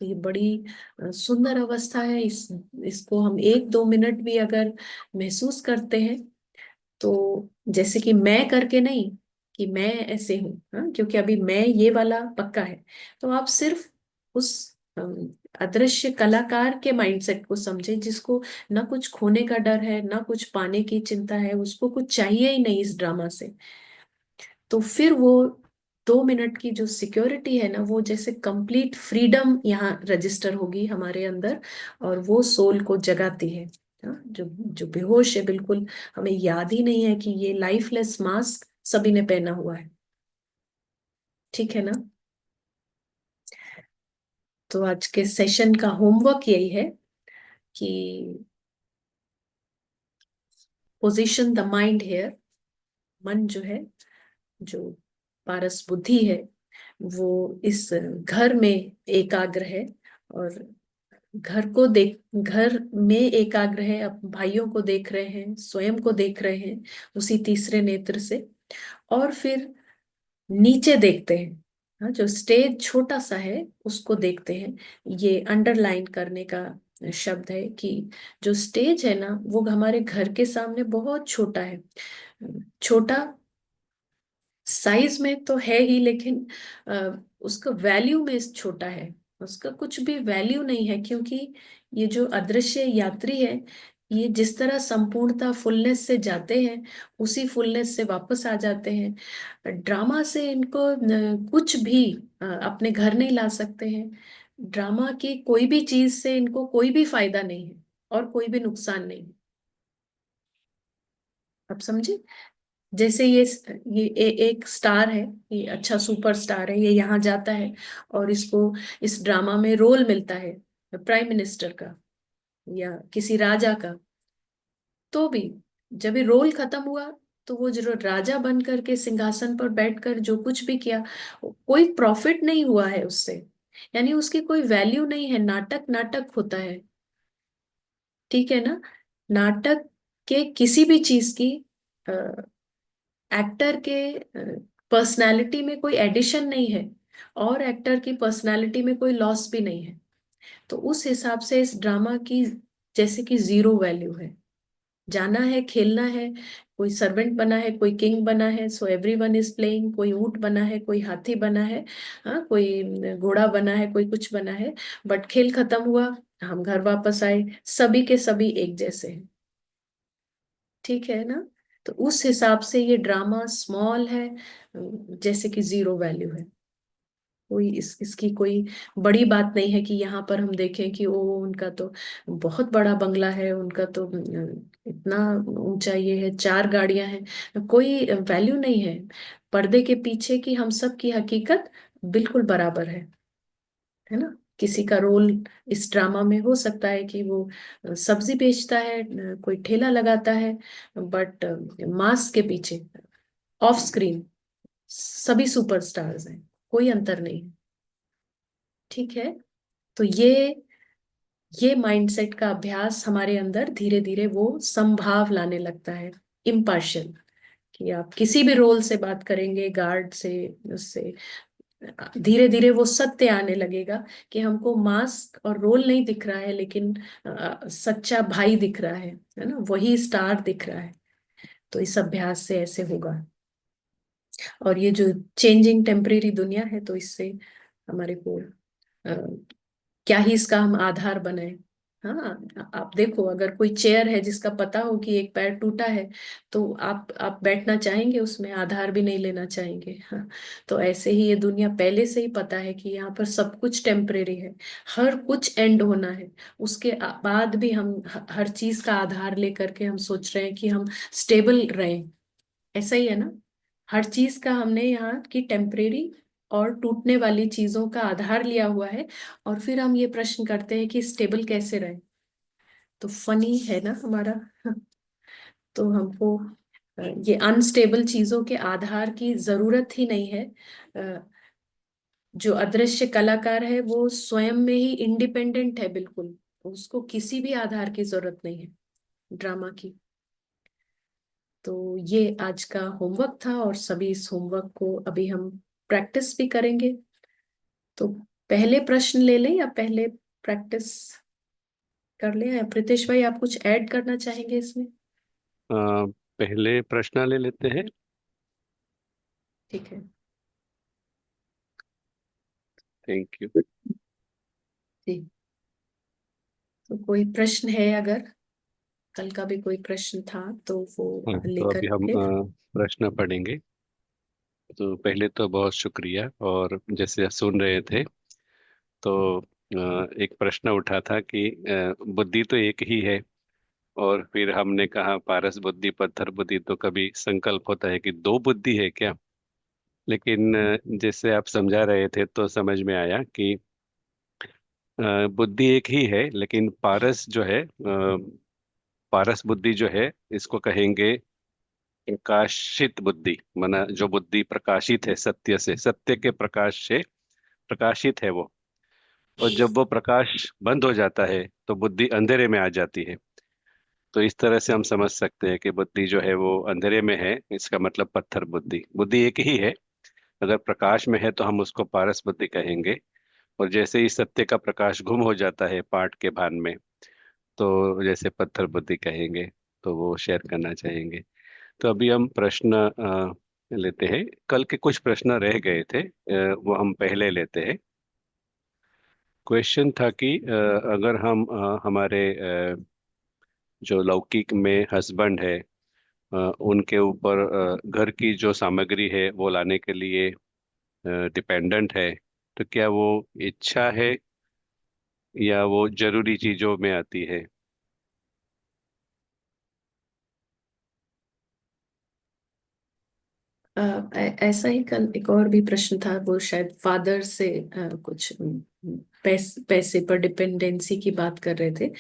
तो ये बड़ी सुंदर अवस्था है। इसको हम 1-2 मिनट भी अगर महसूस करते हैं, तो जैसे कि मैं करके नहीं, कि मैं ऐसे हूं, हाँ, क्योंकि अभी मैं ये वाला पक्का है। तो आप सिर्फ उस अदृश्य कलाकार के माइंडसेट को समझे, जिसको ना कुछ खोने का डर है, ना कुछ पाने की चिंता है, उसको कुछ चाहिए ही नहीं इस ड्रामा से। तो फिर वो 2 मिनट की जो सिक्योरिटी है ना, वो जैसे कंप्लीट फ्रीडम यहाँ रजिस्टर होगी हमारे अंदर, और वो सोल को जगाती है। हाँ, जो जो बेहोश है बिल्कुल, हमें याद ही नहीं है कि ये लाइफलेस मास्क सभी ने पहना हुआ है। ठीक है ना। तो आज के सेशन का होमवर्क यही है कि पोजीशन द माइंड हेयर, मन जो है, जो पारस बुद्धि है, वो इस घर में एकाग्र है, और घर में एकाग्र है, अब भाइयों को देख रहे हैं, स्वयं को देख रहे हैं उसी तीसरे नेत्र से। और फिर नीचे देखते हैं, हाँ, जो स्टेज छोटा सा है उसको देखते हैं। ये अंडरलाइन करने का शब्द है कि जो स्टेज है ना, वो हमारे घर के सामने बहुत छोटा है। छोटा साइज में तो है ही, लेकिन उसका वैल्यू में छोटा है, उसका कुछ भी वैल्यू नहीं है, क्योंकि ये जो अदृश्य यात्री है, ये जिस तरह संपूर्णता फुलनेस से जाते हैं, उसी फुलनेस से वापस आ जाते हैं। ड्रामा से इनको कुछ भी अपने घर नहीं ला सकते हैं। ड्रामा की कोई भी चीज से इनको कोई भी फायदा नहीं है, और कोई भी नुकसान नहीं है। आप समझे, जैसे एक स्टार है, ये अच्छा सुपर स्टार है, ये यहाँ जाता है और इसको इस ड्रामा में रोल मिलता है प्राइम मिनिस्टर का या किसी राजा का। तो भी जब ये रोल खत्म हुआ, तो वो जो राजा बन करके सिंहासन पर बैठकर जो कुछ भी किया, कोई प्रॉफिट नहीं हुआ है उससे, यानी उसकी कोई वैल्यू नहीं है। नाटक नाटक होता है, ठीक है ना। नाटक के किसी भी चीज की एक्टर के पर्सनालिटी में कोई एडिशन नहीं है और एक्टर की पर्सनालिटी में कोई लॉस भी नहीं है। तो उस हिसाब से इस ड्रामा की जैसे कि जीरो वैल्यू है। जाना है, खेलना है, कोई सर्वेंट बना है, कोई किंग बना है, सो एवरीवन इज प्लेइंग, कोई ऊंट बना है, कोई हाथी बना है, हाँ, कोई घोड़ा बना है, कोई कुछ बना है, बट खेल खत्म हुआ, हम घर वापस आए, सभी के सभी एक जैसे हैं। ठीक है ना? तो उस हिसाब से ये ड्रामा स्मॉल है, जैसे कि जीरो वैल्यू है। कोई इसकी कोई बड़ी बात नहीं है कि यहाँ पर हम देखें कि ओ उनका तो बहुत बड़ा बंगला है, उनका तो इतना ऊंचा ये है, 4 गाड़ियां हैं, कोई वैल्यू नहीं है। पर्दे के पीछे की हम सब की हकीकत बिल्कुल बराबर है ना? किसी का रोल इस ड्रामा में हो सकता है कि वो सब्जी बेचता है, कोई ठेला लगाता है, बट मास के पीछे, ऑफ स्क्रीन, सभी सुपरस्टार्स हैं, कोई अंतर नहीं है। ठीक है? तो ये माइंडसेट का अभ्यास हमारे अंदर धीरे धीरे वो समभाव लाने लगता है, इम्पार्शियल, कि आप किसी भी रोल से बात करेंगे, गार्ड से, उससे धीरे धीरे वो सत्य आने लगेगा कि हमको मास्क और रोल नहीं दिख रहा है, लेकिन सच्चा भाई दिख रहा है ना, वही स्टार दिख रहा है। तो इस अभ्यास से ऐसे होगा। और ये जो चेंजिंग टेम्परेरी दुनिया है, तो इससे हमारे को क्या ही इसका हम आधार बनाए। हाँ, आप देखो, अगर कोई चेयर है जिसका पता हो कि एक पैर टूटा है, तो आप बैठना चाहेंगे उसमें, आधार भी नहीं लेना चाहेंगे। हाँ, तो ऐसे ही ये दुनिया पहले से ही पता है कि यहाँ पर सब कुछ टेम्परेरी है, हर कुछ एंड होना है। उसके बाद भी हम हर चीज का आधार लेकर के हम सोच रहे हैं कि हम स्टेबल रहें। ऐसा ही है ना? हर चीज का हमने यहाँ की टेम्परेरी और टूटने वाली चीजों का आधार लिया हुआ है, और फिर हम ये प्रश्न करते हैं कि स्टेबल कैसे रहे। तो फनी है ना हमारा? तो हमको ये अनस्टेबल चीजों के आधार की जरूरत ही नहीं है। अ, जो अदृश्य कलाकार है वो स्वयं में ही इंडिपेंडेंट है, बिल्कुल, उसको किसी भी आधार की जरूरत नहीं है ड्रामा की। तो ये आज का होमवर्क था, और सभी इस होमवर्क को अभी हम प्रैक्टिस भी करेंगे। तो पहले प्रश्न ले लें या पहले प्रैक्टिस कर लें? या प्रीतेश भाई, आप कुछ ऐड करना चाहेंगे इसमें? पहले प्रश्न ले लेते हैं। ठीक है थैंक यू। जी। तो कोई प्रश्न है अगर? कल का भी कोई प्रश्न था तो वो हाँ, तो लेकर अभी हम के। प्रश्न पढ़ेंगे। तो पहले तो बहुत शुक्रिया। और जैसे आप सुन रहे थे, तो एक प्रश्न उठा था कि बुद्धि तो एक ही है। और फिर हमने कहा पारस बुद्धि पत्थर बुद्धि, तो कभी संकल्प होता है कि दो बुद्धि है क्या। लेकिन जैसे आप समझा रहे थे तो समझ में आया कि बुद्धि एक ही है, लेकिन पारस जो है, पारस बुद्धि जो है, इसको कहेंगे प्रकाशित बुद्धि। माना जो बुद्धि प्रकाशित है, सत्य से, सत्य के प्रकाश से प्रकाशित है वो। और जब वो प्रकाश बंद हो जाता है तो बुद्धि अंधेरे में आ जाती है। तो इस तरह से हम समझ सकते हैं कि बुद्धि जो है वो अंधेरे में है, इसका मतलब पत्थर बुद्धि। बुद्धि एक ही है, अगर प्रकाश में है तो हम उसको पारस बुद्धि कहेंगे। और जैसे ही सत्य का प्रकाश गुम हो जाता है पाठ के भान में, तो जैसे पत्थर बुद्धि कहेंगे। तो वो शेयर करना चाहेंगे। तो अभी हम प्रश्न लेते हैं। कल के कुछ प्रश्न रह गए थे, वो हम पहले लेते हैं। क्वेश्चन था कि अगर हम हमारे जो लौकिक में हस्बैंड है, उनके ऊपर घर की जो सामग्री है वो लाने के लिए डिपेंडेंट है, तो क्या वो इच्छा है या वो जरूरी चीजों में आती है। ऐसा ही कल एक और भी प्रश्न था, वो शायद फादर से कुछ पैसे पर डिपेंडेंसी की बात कर रहे थे।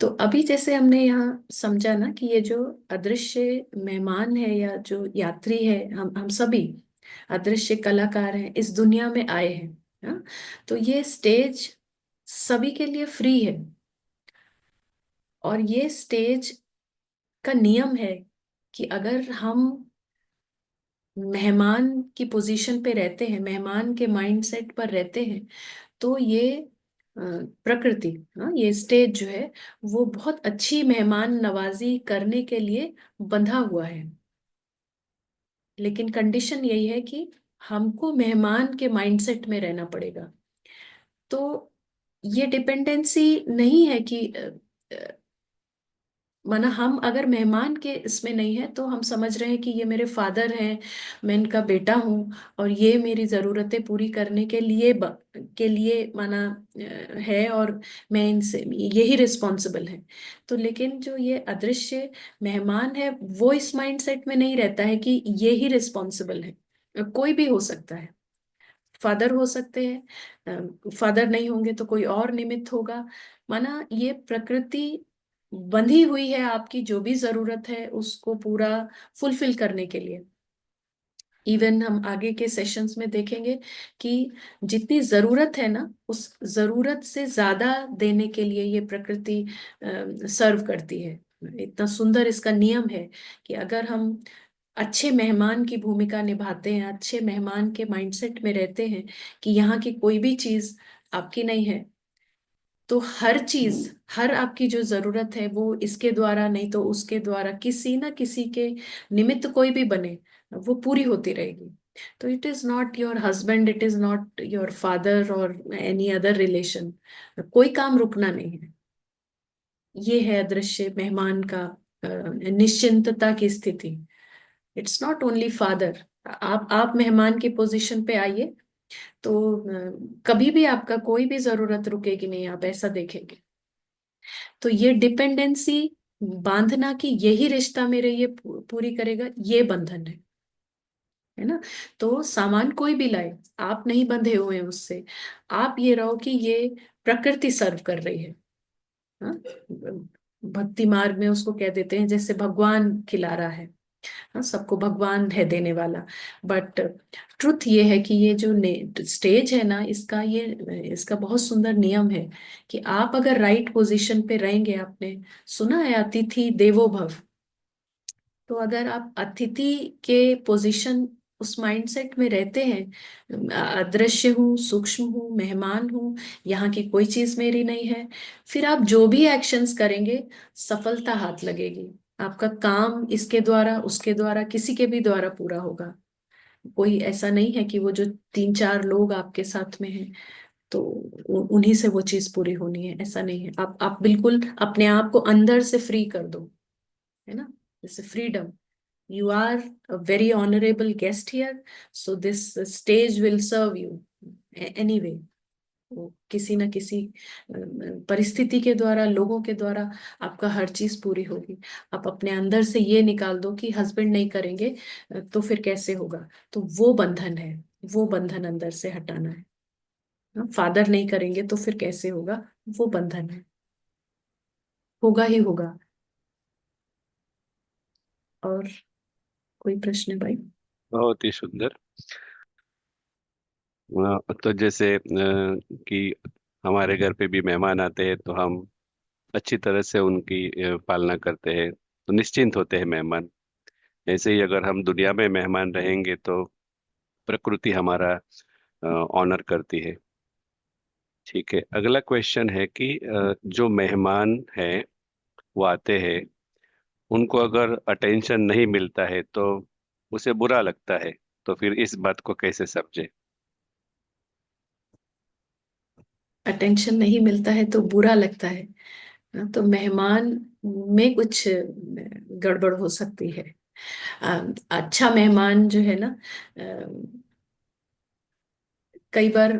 तो अभी जैसे हमने यहाँ समझा ना कि ये जो अदृश्य मेहमान है या जो यात्री है, हम सभी अदृश्य कलाकार हैं, इस दुनिया में आए हैं। हाँ? तो ये स्टेज सभी के लिए फ्री है, और ये स्टेज का नियम है कि अगर हम मेहमान की पोजीशन पे रहते हैं, मेहमान के माइंडसेट पर रहते हैं, तो ये प्रकृति, हाँ, ये स्टेज जो है वो बहुत अच्छी मेहमान नवाजी करने के लिए बंधा हुआ है। लेकिन कंडीशन यही है कि हमको मेहमान के माइंडसेट में रहना पड़ेगा। तो ये डिपेंडेंसी नहीं है कि माना हम अगर मेहमान के इसमें नहीं है तो हम समझ रहे हैं कि ये मेरे फादर हैं, मैं इनका बेटा हूँ, और ये मेरी जरूरतें पूरी करने के लिए माना है, और मैं इनसे यही रिस्पॉन्सिबल है। तो लेकिन जो ये अदृश्य मेहमान है वो इस माइंडसेट में नहीं रहता है कि ये ही रिस्पॉन्सिबल है। कोई भी हो सकता है, फादर हो सकते हैं, फादर नहीं होंगे तो कोई और निमित्त होगा। माना ये प्रकृति बंधी हुई है आपकी जो भी जरूरत है उसको पूरा फुलफिल करने के लिए। इवन हम आगे के सेशंस में देखेंगे कि जितनी जरूरत है ना, उस जरूरत से ज्यादा देने के लिए ये प्रकृति सर्व करती है। इतना सुंदर इसका नियम है कि अगर हम अच्छे मेहमान की भूमिका निभाते हैं, अच्छे मेहमान के माइंडसेट में रहते हैं कि यहाँ की कोई भी चीज आपकी नहीं है, तो हर चीज, हर आपकी जो जरूरत है वो इसके द्वारा नहीं तो उसके द्वारा, किसी ना किसी के निमित्त कोई भी बने, वो पूरी होती रहेगी। तो it is not your husband, it is not your father और एनी अदर रिलेशन, कोई काम रुकना नहीं है। ये है अदृश्य मेहमान का निश्चिंतता की स्थिति। It's not only father. आप मेहमान की पोजीशन पे आइए तो कभी भी आपका कोई भी जरूरत रुकेगी नहीं, आप ऐसा देखेंगे। तो ये डिपेंडेंसी बांधना कि यही रिश्ता मेरे ये पूरी करेगा, ये बंधन है ना। तो सामान कोई भी लाए, आप नहीं बंधे हुए हैं उससे। आप ये रहो कि ये प्रकृति सर्व कर रही है। हाँ? भक्ति मार्ग में उसको कह देते हैं जैसे भगवान खिला रहा है। हाँ, सबको भगवान है देने वाला। बट ट्रुथ ये है कि ये जो स्टेज है ना, इसका बहुत सुंदर नियम है कि आप अगर राइट पोजीशन पे रहेंगे, आपने सुना है अतिथि देवो भव। तो अगर आप अतिथि के पोजीशन, उस माइंडसेट में रहते हैं, अदृश्य हूँ, सूक्ष्म हूँ, मेहमान हूँ, यहाँ की कोई चीज मेरी नहीं है, फिर आप जो भी एक्शंस करेंगे सफलता हाथ लगेगी। आपका काम इसके द्वारा, उसके द्वारा, किसी के भी द्वारा पूरा होगा। कोई ऐसा नहीं है कि वो जो तीन चार लोग आपके साथ में हैं तो उन्हीं से वो चीज पूरी होनी है, ऐसा नहीं है। आप बिल्कुल अपने आप को अंदर से फ्री कर दो, है ना, जैसे freedom. You are a very honorable guest here, so this stage will serve you anyway। वो किसी न किसी परिस्थिति के द्वारा, लोगों के द्वारा आपका हर चीज पूरी होगी। आप अपने अंदर से ये निकाल दो कि हस्बैंड नहीं करेंगे तो फिर कैसे होगा। तो वो बंधन है, वो बंधन अंदर से हटाना है। फादर नहीं करेंगे तो फिर कैसे होगा, वो बंधन है, होगा ही होगा। और कोई प्रश्न है भाई? बहुत ही सुंदर। तो जैसे कि हमारे घर पे भी मेहमान आते हैं तो हम अच्छी तरह से उनकी पालना करते हैं, तो निश्चिंत होते हैं मेहमान। ऐसे ही अगर हम दुनिया में मेहमान रहेंगे तो प्रकृति हमारा ऑनर करती है। ठीक है, अगला क्वेश्चन है कि जो मेहमान हैं वो आते हैं, उनको अगर अटेंशन नहीं मिलता है तो उसे बुरा लगता है, तो फिर इस बात को कैसे समझे? अटेंशन नहीं मिलता है तो बुरा लगता है? हाँ, तो मेहमान में कुछ गड़बड़ हो सकती है। अच्छा मेहमान जो है ना, कई बार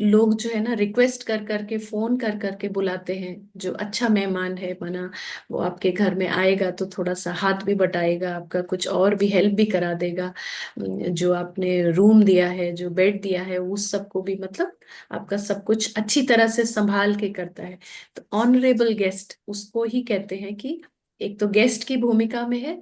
लोग जो है ना रिक्वेस्ट कर करके, फोन कर करके बुलाते हैं। जो अच्छा मेहमान है, माना वो आपके घर में आएगा तो थोड़ा सा हाथ भी बटाएगा, आपका कुछ और भी हेल्प भी करा देगा। जो आपने रूम दिया है, जो बेड दिया है, उस सबको भी, मतलब आपका सब कुछ अच्छी तरह से संभाल के करता है। तो ऑनरेबल गेस्ट उसको ही कहते हैं कि एक तो गेस्ट की भूमिका में है,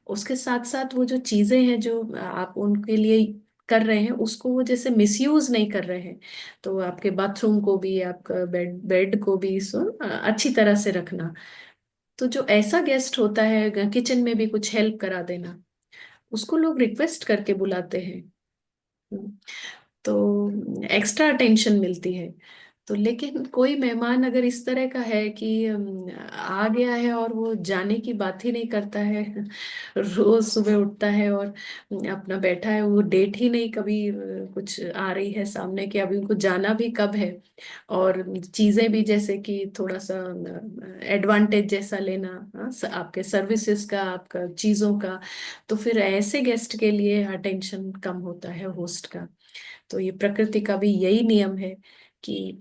उसके साथ साथ वो जो चीजें हैं जो आप उनके लिए कर रहे हैं उसको वो जैसे मिसयूज नहीं कर रहे हैं। तो आपके बाथरूम को भी, आपका बेड बेड को भी अच्छी तरह से रखना। तो जो ऐसा गेस्ट होता है, किचन में भी कुछ हेल्प करा देना, उसको लोग रिक्वेस्ट करके बुलाते हैं। तो एक्स्ट्रा अटेंशन मिलती है। तो लेकिन कोई मेहमान अगर इस तरह का है कि आ गया है और वो जाने की बात ही नहीं करता है, रोज सुबह उठता है और अपना बैठा है, वो डेट ही नहीं कभी कुछ आ रही है सामने कि अभी उनको जाना भी कब है, और चीजें भी जैसे कि थोड़ा सा एडवांटेज जैसा लेना, आपके सर्विसेज का, आपका चीजों का, तो फिर ऐसे गेस्ट के लिए अटेंशन कम होता है होस्ट का। तो ये प्रकृति का भी यही नियम है कि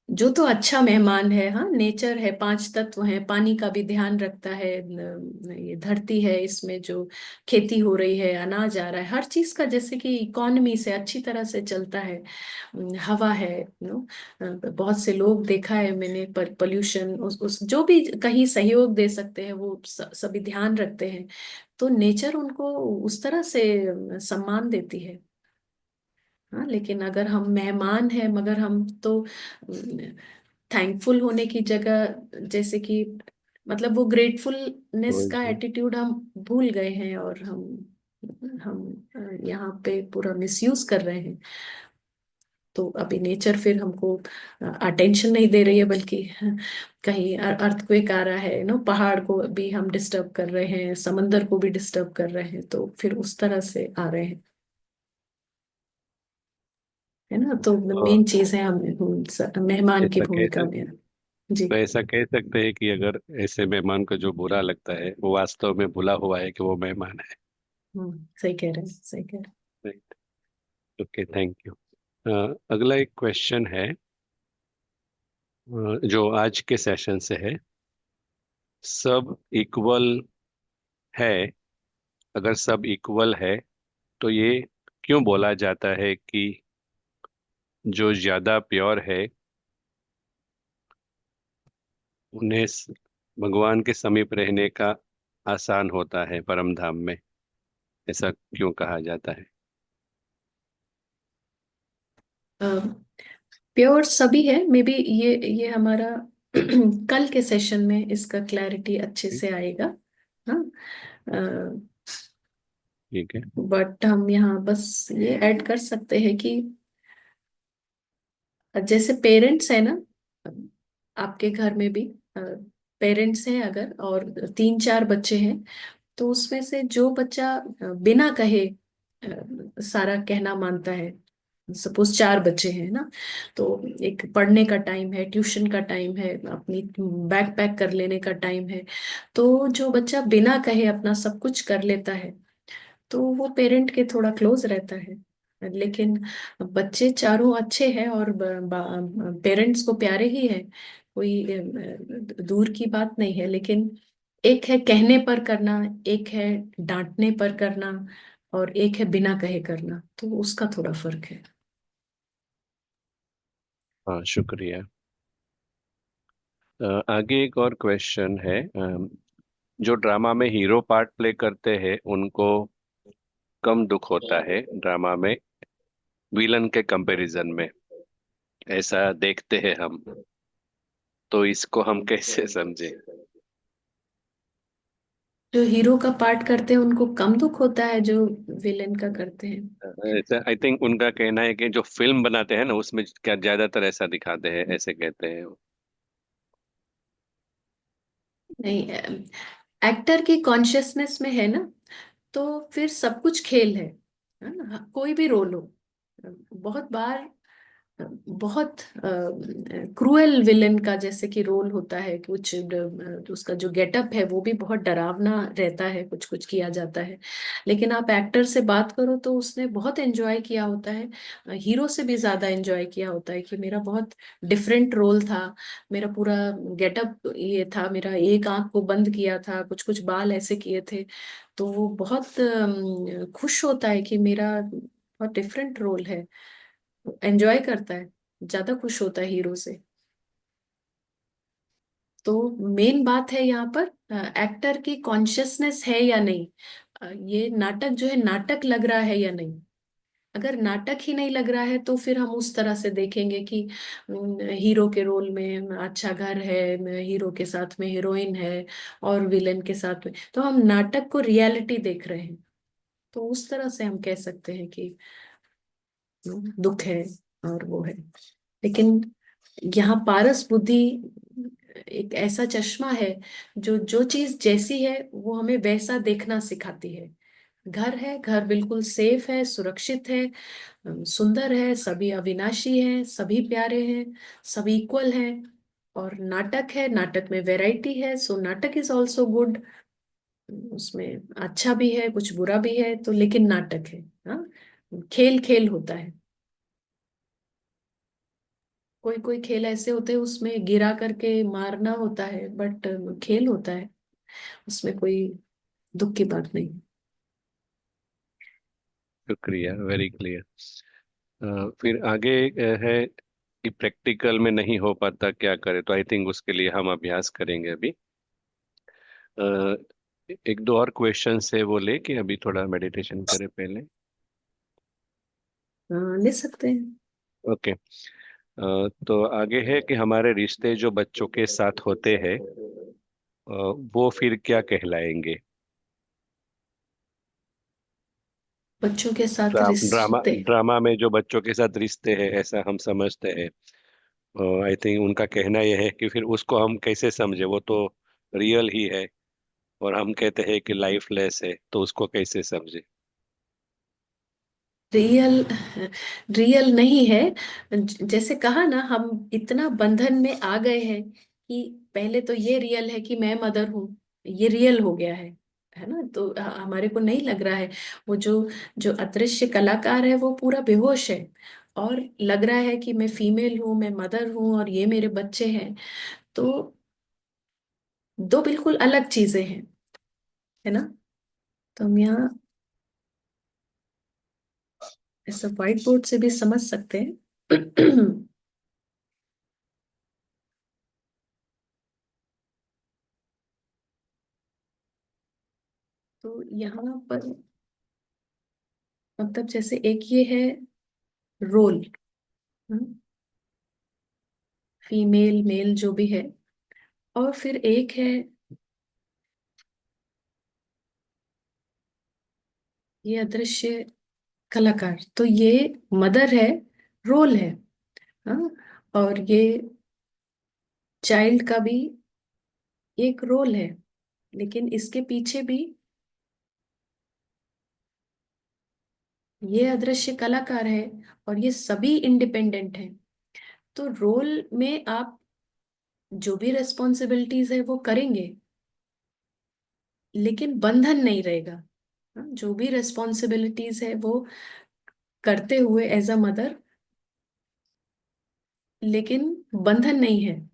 जो तो अच्छा मेहमान है, हाँ, नेचर है, पांच तत्व हैं, पानी का भी ध्यान रखता है, ये धरती है, इसमें जो खेती हो रही है, अनाज आ रहा है, हर चीज का जैसे कि इकोनॉमी से अच्छी तरह से चलता है, हवा है, बहुत से लोग देखा है मैंने, पर पोल्यूशन, उस जो भी कहीं सहयोग दे सकते हैं वो सभी ध्यान रखते हैं। तो नेचर उनको उस तरह से सम्मान देती है। हाँ, लेकिन अगर हम मेहमान हैं मगर हम तो थैंकफुल होने की जगह जैसे कि, मतलब वो ग्रेटफुलनेस वही का तो। एटीट्यूड हम भूल गए हैं, और हम यहाँ पे पूरा मिसयूज कर रहे हैं। तो अभी नेचर फिर हमको अटेंशन नहीं दे रही है, बल्कि कहीं अर्थक्वेक आ रहा है, पहाड़ को भी हम डिस्टर्ब कर रहे हैं, समंदर को भी डिस्टर्ब कर रहे हैं, तो फिर उस तरह से आ रहे हैं, है ना। तो और मेन चीज है हम मेहमान की ऐसा कह भूमिका सक में। जी। तो ऐसा कह सकते हैं कि अगर ऐसे मेहमान को जो बुरा लगता है वो वास्तव में भुला हुआ है कि वो मेहमान सही कह रहे हैं, सही कह रहे है। Okay, thank you. अगला एक क्वेश्चन है, जो आज के सेशन से है। सब इक्वल है, अगर सब इक्वल है तो ये क्यों बोला जाता है कि जो ज्यादा प्योर है उन्हें भगवान के समीप रहने का आसान होता है परम धाम में? ऐसा क्यों कहा जाता है? हैं। प्योर सभी है, मे बी ये हमारा कल के सेशन में इसका क्लैरिटी अच्छे से आएगा। हाँ। ठीक है। बट हम यहाँ बस ये ऐड कर सकते हैं कि जैसे पेरेंट्स है ना, आपके घर में भी पेरेंट्स हैं अगर, और तीन चार बच्चे हैं, तो उसमें से जो बच्चा बिना कहे सारा कहना मानता है, सपोज चार बच्चे हैं ना, तो एक पढ़ने का टाइम है, ट्यूशन का टाइम है, अपनी बैग पैक कर लेने का टाइम है, तो जो बच्चा बिना कहे अपना सब कुछ कर लेता है, तो वो पेरेंट के थोड़ा क्लोज रहता है। लेकिन बच्चे चारों अच्छे हैं और पेरेंट्स को प्यारे ही है, कोई दूर की बात नहीं है, लेकिन एक है कहने पर करना, एक है डांटने पर करना, और एक है बिना कहे करना, तो उसका थोड़ा फर्क है। हाँ, शुक्रिया। आगे एक और क्वेश्चन है। जो ड्रामा में हीरो पार्ट प्ले करते हैं उनको कम दुख होता है ड्रामा में विलन के कंपैरिजन में, ऐसा देखते हैं हम। तो इसको हम कैसे समझे? जो हीरो का पार्ट करते हैं उनको कम दुख होता है जो विलेन का करते हैं। ऐसा आई थिंक उनका कहना है कि जो फिल्म बनाते हैं ना उसमें क्या ज्यादातर ऐसा दिखाते हैं, ऐसे कहते हैं वो। नहीं, एक्टर की कॉन्शियसनेस में है ना, तो फिर सब कुछ खेल है ना, कोई भी रोल हो। बहुत बार बहुत क्रूएल विलेन का जैसे कि रोल होता है, कुछ उसका जो गेटअप है वो भी बहुत डरावना रहता है, कुछ कुछ किया जाता है, लेकिन आप एक्टर से बात करो तो उसने बहुत एंजॉय किया होता है, हीरो से भी ज्यादा एंजॉय किया होता है कि मेरा बहुत डिफरेंट रोल था, मेरा पूरा गेटअप ये था, मेरा एक आंख को बंद किया था, कुछ कुछ बाल ऐसे किए थे, तो वो बहुत खुश होता है कि मेरा बहुत डिफरेंट रोल है, एंजॉय करता है, ज्यादा खुश होता है हीरो से। तो मेन बात है यहाँ पर एक्टर की कॉन्शियसनेस है या नहीं, ये नाटक जो है नाटक लग रहा है या नहीं। अगर नाटक ही नहीं लग रहा है तो फिर हम उस तरह से देखेंगे कि हीरो के रोल में अच्छा घर है, हीरो के साथ में हीरोइन है, और विलेन के साथ में, तो हम नाटक को रियलिटी देख रहे हैं। तो उस तरह से हम कह सकते हैं कि दुख है और वो है। लेकिन यहाँ पारस बुद्धि एक ऐसा चश्मा है जो जो चीज जैसी है वो हमें वैसा देखना सिखाती है। घर है, घर बिल्कुल सेफ है, सुरक्षित है, सुंदर है, सभी अविनाशी हैं, सभी प्यारे हैं, सभी इक्वल हैं। और नाटक है, नाटक में वैरायटी है, सो नाटक इज ऑल्सो गुड। उसमें अच्छा भी है, कुछ बुरा भी है, तो लेकिन नाटक है। हाँ, खेल खेल होता है। कोई कोई खेल ऐसे होते हैं उसमें गिरा करके मारना होता है, बट खेल होता है, उसमें कोई दुख की बात नहीं। शुक्रिया, वेरी क्लियर। फिर आगे है कि प्रैक्टिकल में नहीं हो पाता क्या करे, तो आई थिंक उसके लिए हम अभ्यास करेंगे अभी। अ, एक दो और क्वेश्चन है वो लेके अभी थोड़ा मेडिटेशन करें पहले। हाँ, ले सकते हैं। ओके। तो आगे है कि हमारे रिश्ते जो बच्चों के साथ होते हैं वो फिर क्या कहलाएंगे। बच्चों के साथ ड्रामा रिश्ते। ड्रामा में जो बच्चों के साथ रिश्ते हैं ऐसा हम समझते हैं। आई थिंक उनका कहना यह है कि फिर उसको हम कैसे समझे, वो तो रियल ही है, और हम कहते हैं कि लाइफलेस है, तो उसको कैसे समझे। रियल रियल नहीं है। जैसे कहा ना, हम इतना बंधन में आ गए हैं कि पहले तो ये रियल है कि मैं मदर हूँ, ये रियल हो गया है ना। तो हमारे को नहीं लग रहा है। वो जो जो अदृश्य कलाकार है वो पूरा बेहोश है, और लग रहा है कि मैं फीमेल हूँ, मैं मदर हूँ, और ये मेरे बच्चे हैं। तो दो बिल्कुल अलग चीजें हैं, है ना। तो हम यहाँ ऐसा व्हाइट बोर्ड से भी समझ सकते हैं। तो यहाँ पर मतलब जैसे एक ये है रोल, फीमेल मेल जो भी है, और फिर एक है ये अदृश्य कलाकार। तो ये मदर है, रोल है। हाँ, और ये चाइल्ड का भी एक रोल है, लेकिन इसके पीछे भी ये अदृश्य कलाकार है, और ये सभी इंडिपेंडेंट हैं। तो रोल में आप जो भी रेस्पॉन्सिबिलिटीज है वो करेंगे, लेकिन बंधन नहीं रहेगा। हाँ, जो भी रेस्पॉन्सिबिलिटीज है वो करते हुए एज अ मदर, लेकिन बंधन नहीं है।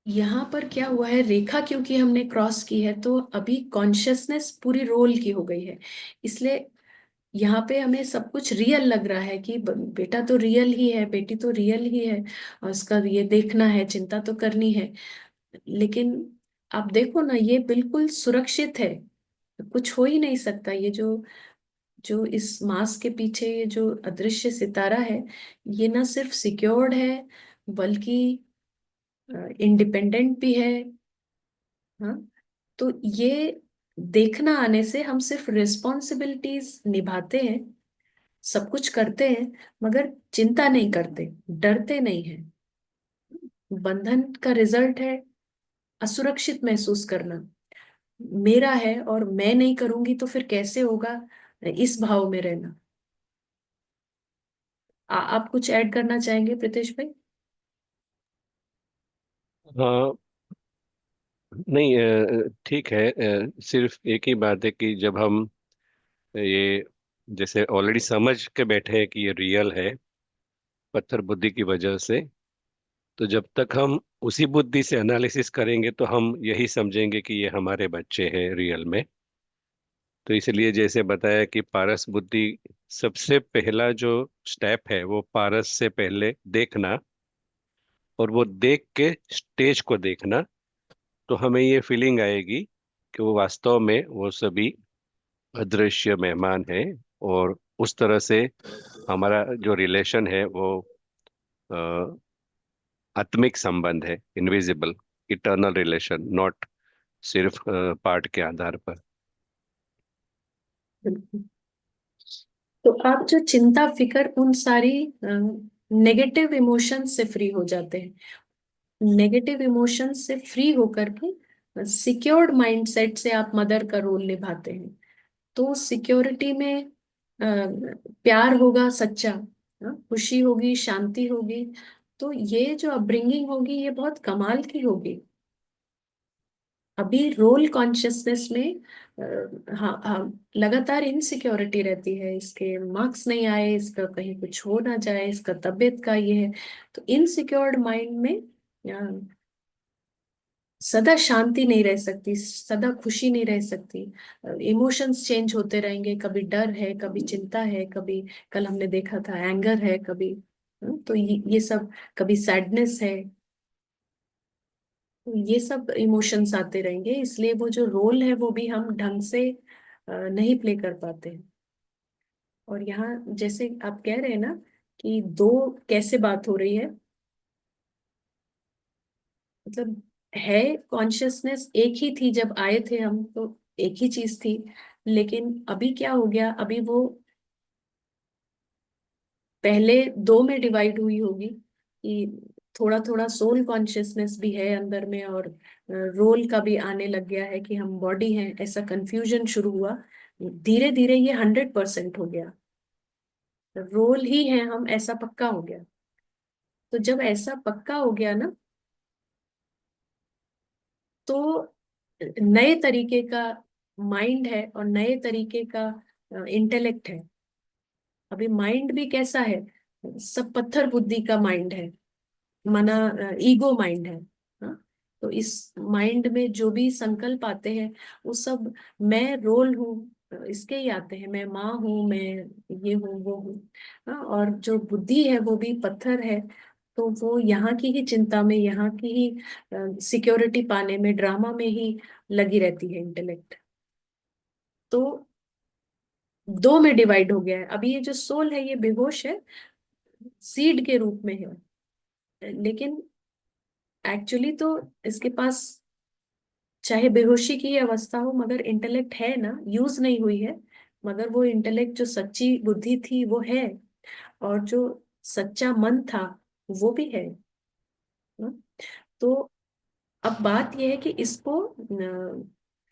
यहाँ पर क्या हुआ है, रेखा क्योंकि हमने क्रॉस की है, तो अभी कॉन्शियसनेस पूरी रोल की हो गई है। इसलिए यहाँ पे हमें सब कुछ रियल लग रहा है कि बेटा तो रियल ही है, बेटी तो रियल ही है, और उसका ये देखना है, चिंता तो करनी है। लेकिन आप देखो ना, ये बिल्कुल सुरक्षित है, कुछ हो ही नहीं सकता। ये जो जो इस मास्क के पीछे ये जो अदृश्य सितारा है, ये ना सिर्फ सिक्योर्ड है, बल्कि इंडिपेंडेंट भी है। हाँ, तो ये देखना आने से हम सिर्फ रिस्पॉन्सिबिलिटीज निभाते हैं, सब कुछ करते हैं, मगर चिंता नहीं करते, डरते नहीं हैं। बंधन का रिजल्ट है असुरक्षित महसूस करना। मेरा है और मैं नहीं करूंगी तो फिर कैसे होगा, इस भाव में रहना। आप कुछ ऐड करना चाहेंगे प्रीतेश भाई? हाँ, नहीं, ठीक है। सिर्फ एक ही बात है कि जब हम ये जैसे ऑलरेडी समझ के बैठे हैं कि ये रियल है पत्थर बुद्धि की वजह से, तो जब तक हम उसी बुद्धि से एनालिसिस करेंगे तो हम यही समझेंगे कि ये हमारे बच्चे हैं रियल में। तो इसलिए जैसे बताया कि पारस बुद्धि, सबसे पहला जो स्टेप है वो पारस से पहले देखना, और वो देख के स्टेज को देखना, तो हमें ये फीलिंग आएगी कि वो वास्तव में वो सभी अदृश्य मेहमान है, और उस तरह से हमारा जो रिलेशन है वो अ, आत्मिक संबंध है, इनविजिबल, इटर्नल रिलेशन, नॉट सिर्फ पार्ट के आधार पर। बिल्कुल। तो आप जो चिंता फिकर उन सारी नेगेटिव इमोशंस से फ्री हो जाते हैं। नेगेटिव इमोशंस से फ्री होकर के सिक्योर्ड माइंडसेट से आप मदर का रोल निभाते हैं। तो सिक्योरिटी में प्यार होगा सच्चा, खुशी होगी, शांति होगी। तो ये जो अपब्रिंगिंग होगी ये बहुत कमाल की होगी। अभी रोल कॉन्शियसनेस में हाँ हाँ, लगातार इनसिक्योरिटी रहती है, इसके मार्क्स नहीं आए, इसका कहीं कुछ हो ना जाए, इसका तबीयत का ये है। तो इनसिक्योर्ड माइंड में सदा शांति नहीं रह सकती, सदा खुशी नहीं रह सकती। इमोशंस चेंज होते रहेंगे, कभी डर है, कभी चिंता है, कभी कल हमने देखा था एंगर है, कभी तो ये सब, कभी सैडनेस है। तो ये सब इमोशंस आते रहेंगे, इसलिए वो जो रोल है वो भी हम ढंग से नहीं प्ले कर पाते हैं। और यहाँ जैसे आप कह रहे हैं ना कि दो कैसे बात हो रही है, मतलब है कॉन्शियसनेस एक ही थी जब आए थे हम, तो एक ही चीज थी। लेकिन अभी क्या हो गया, अभी वो पहले दो में डिवाइड हुई होगी कि थोड़ा थोड़ा सोल कॉन्शियसनेस भी है अंदर में, और रोल का भी आने लग गया है कि हम बॉडी हैं, ऐसा कंफ्यूजन शुरू हुआ। धीरे धीरे ये 100% हो गया, रोल ही है हम, ऐसा पक्का हो गया। तो जब ऐसा पक्का हो गया ना, तो नए तरीके का माइंड है और नए तरीके का इंटेलेक्ट है। अभी माइंड भी कैसा है, सब पत्थर बुद्धि का माइंड है, माना ईगो माइंड है। हाँ? तो इस माइंड में जो भी संकल्प आते हैं वो सब मैं रोल हूँ, इसके ही आते हैं, मैं माँ हूँ, मैं ये हूँ वो हूँ। हाँ? और जो बुद्धि है वो भी पत्थर है। तो वो यहाँ की ही चिंता में, यहाँ की ही सिक्योरिटी पाने में, ड्रामा में ही लगी रहती है इंटेलेक्ट। तो दो में डिवाइड हो गया है। अभी ये जो सोल है ये बेहोश है, सीड के रूप में है। लेकिन एक्चुअली तो इसके पास चाहे बेहोशी की अवस्था हो, मगर इंटेलेक्ट है ना, यूज नहीं हुई है। मगर वो इंटेलेक्ट जो सच्ची बुद्धि थी वो है, और जो सच्चा मन था वो भी है ना? तो अब बात यह है कि इसको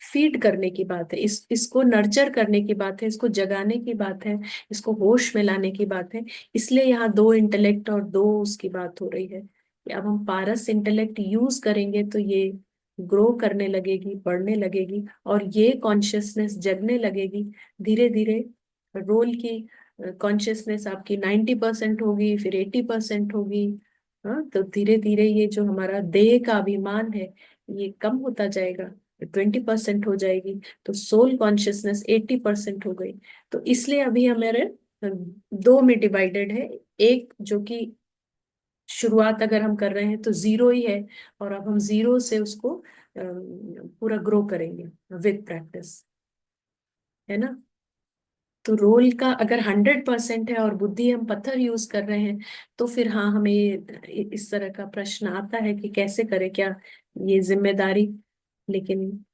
फीड करने की बात है, इसको नर्चर करने की बात है, इसको जगाने की बात है, इसको होश में लाने की बात है। इसलिए यहाँ दो इंटेलेक्ट और दो उसकी बात हो रही है कि अब हम पारस इंटेलेक्ट यूज करेंगे तो ये ग्रो करने लगेगी, बढ़ने लगेगी, और ये कॉन्शियसनेस जगने लगेगी धीरे धीरे। रोल की कॉन्शियसनेस आपकी 90% होगी, फिर 80% होगी। हाँ, तो धीरे धीरे ये जो हमारा देह का अभिमान है ये कम होता जाएगा, 20% हो जाएगी। तो सोल कॉन्शियसनेस 80% हो गई। तो इसलिए अभी हमारे दो में डिवाइडेड है। एक जो कि शुरुआत अगर हम कर रहे हैं तो जीरो ही है, और अब हम जीरो से उसको पूरा ग्रो करेंगे विद प्रैक्टिस, है ना? तो रोल का अगर 100% है और बुद्धि हम पत्थर यूज कर रहे हैं, तो फिर हाँ हमें इस तरह का प्रश्न आता है कि कैसे करें, क्या ये जिम्मेदारी। लेकिन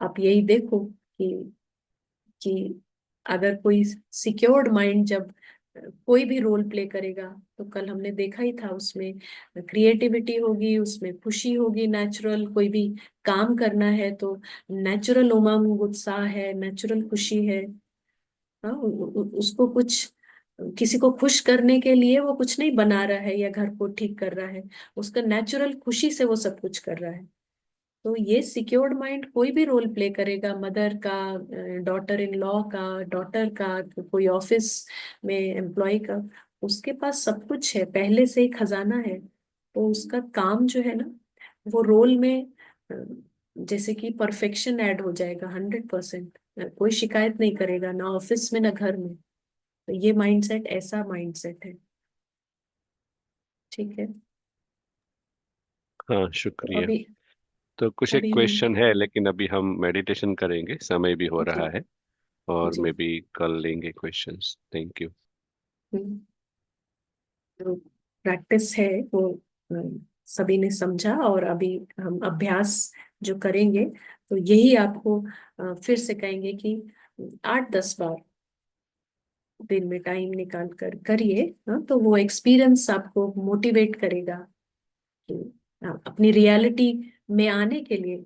आप यही देखो कि अगर कोई सिक्योर्ड माइंड जब कोई भी रोल प्ले करेगा, तो कल हमने देखा ही था उसमें क्रिएटिविटी होगी, उसमें खुशी होगी, नेचुरल कोई भी काम करना है तो नेचुरल उमंग उत्साह है, नेचुरल खुशी है। हाँ, उसको कुछ, किसी को खुश करने के लिए वो कुछ नहीं बना रहा है या घर को ठीक कर रहा है, उसका नेचुरल खुशी से वो सब कुछ कर रहा है। तो ये सिक्योर्ड माइंड कोई भी रोल प्ले करेगा, मदर का, डॉटर इन लॉ का, डॉटर का, कोई ऑफिस में एम्प्लॉय का, उसके पास सब कुछ है, पहले से ही खजाना है। तो उसका काम जो है ना, वो रोल में अ, जैसे कि परफेक्शन ऐड हो जाएगा, 100%। कोई शिकायत नहीं करेगा, ना ऑफिस में ना घर में। तो ये माइंडसेट ऐसा माइंडसेट है। ठीक है। हाँ, तो शुक्रिया। अभी तो कुछ एक अभी हम। क्वेश्चन है, लेकिन अभी हम मेडिटेशन करेंगे, समय भी हो जी। रहा है। और जी। मे बी कल लेंगे क्वेश्चंस। Thank you. हम्म, तो प्रैक्टिस है वो, सभी ने समझा, और अभी हम अभ्यास जो करेंगे, तो यही आपको फिर से कहेंगे कि 8-10 बार दिन में टाइम निकाल कर करिए। हाँ, तो वो एक्सपीरियंस आपको मोटिवेट करेगा कि अपनी रियलिटी में आने के लिए।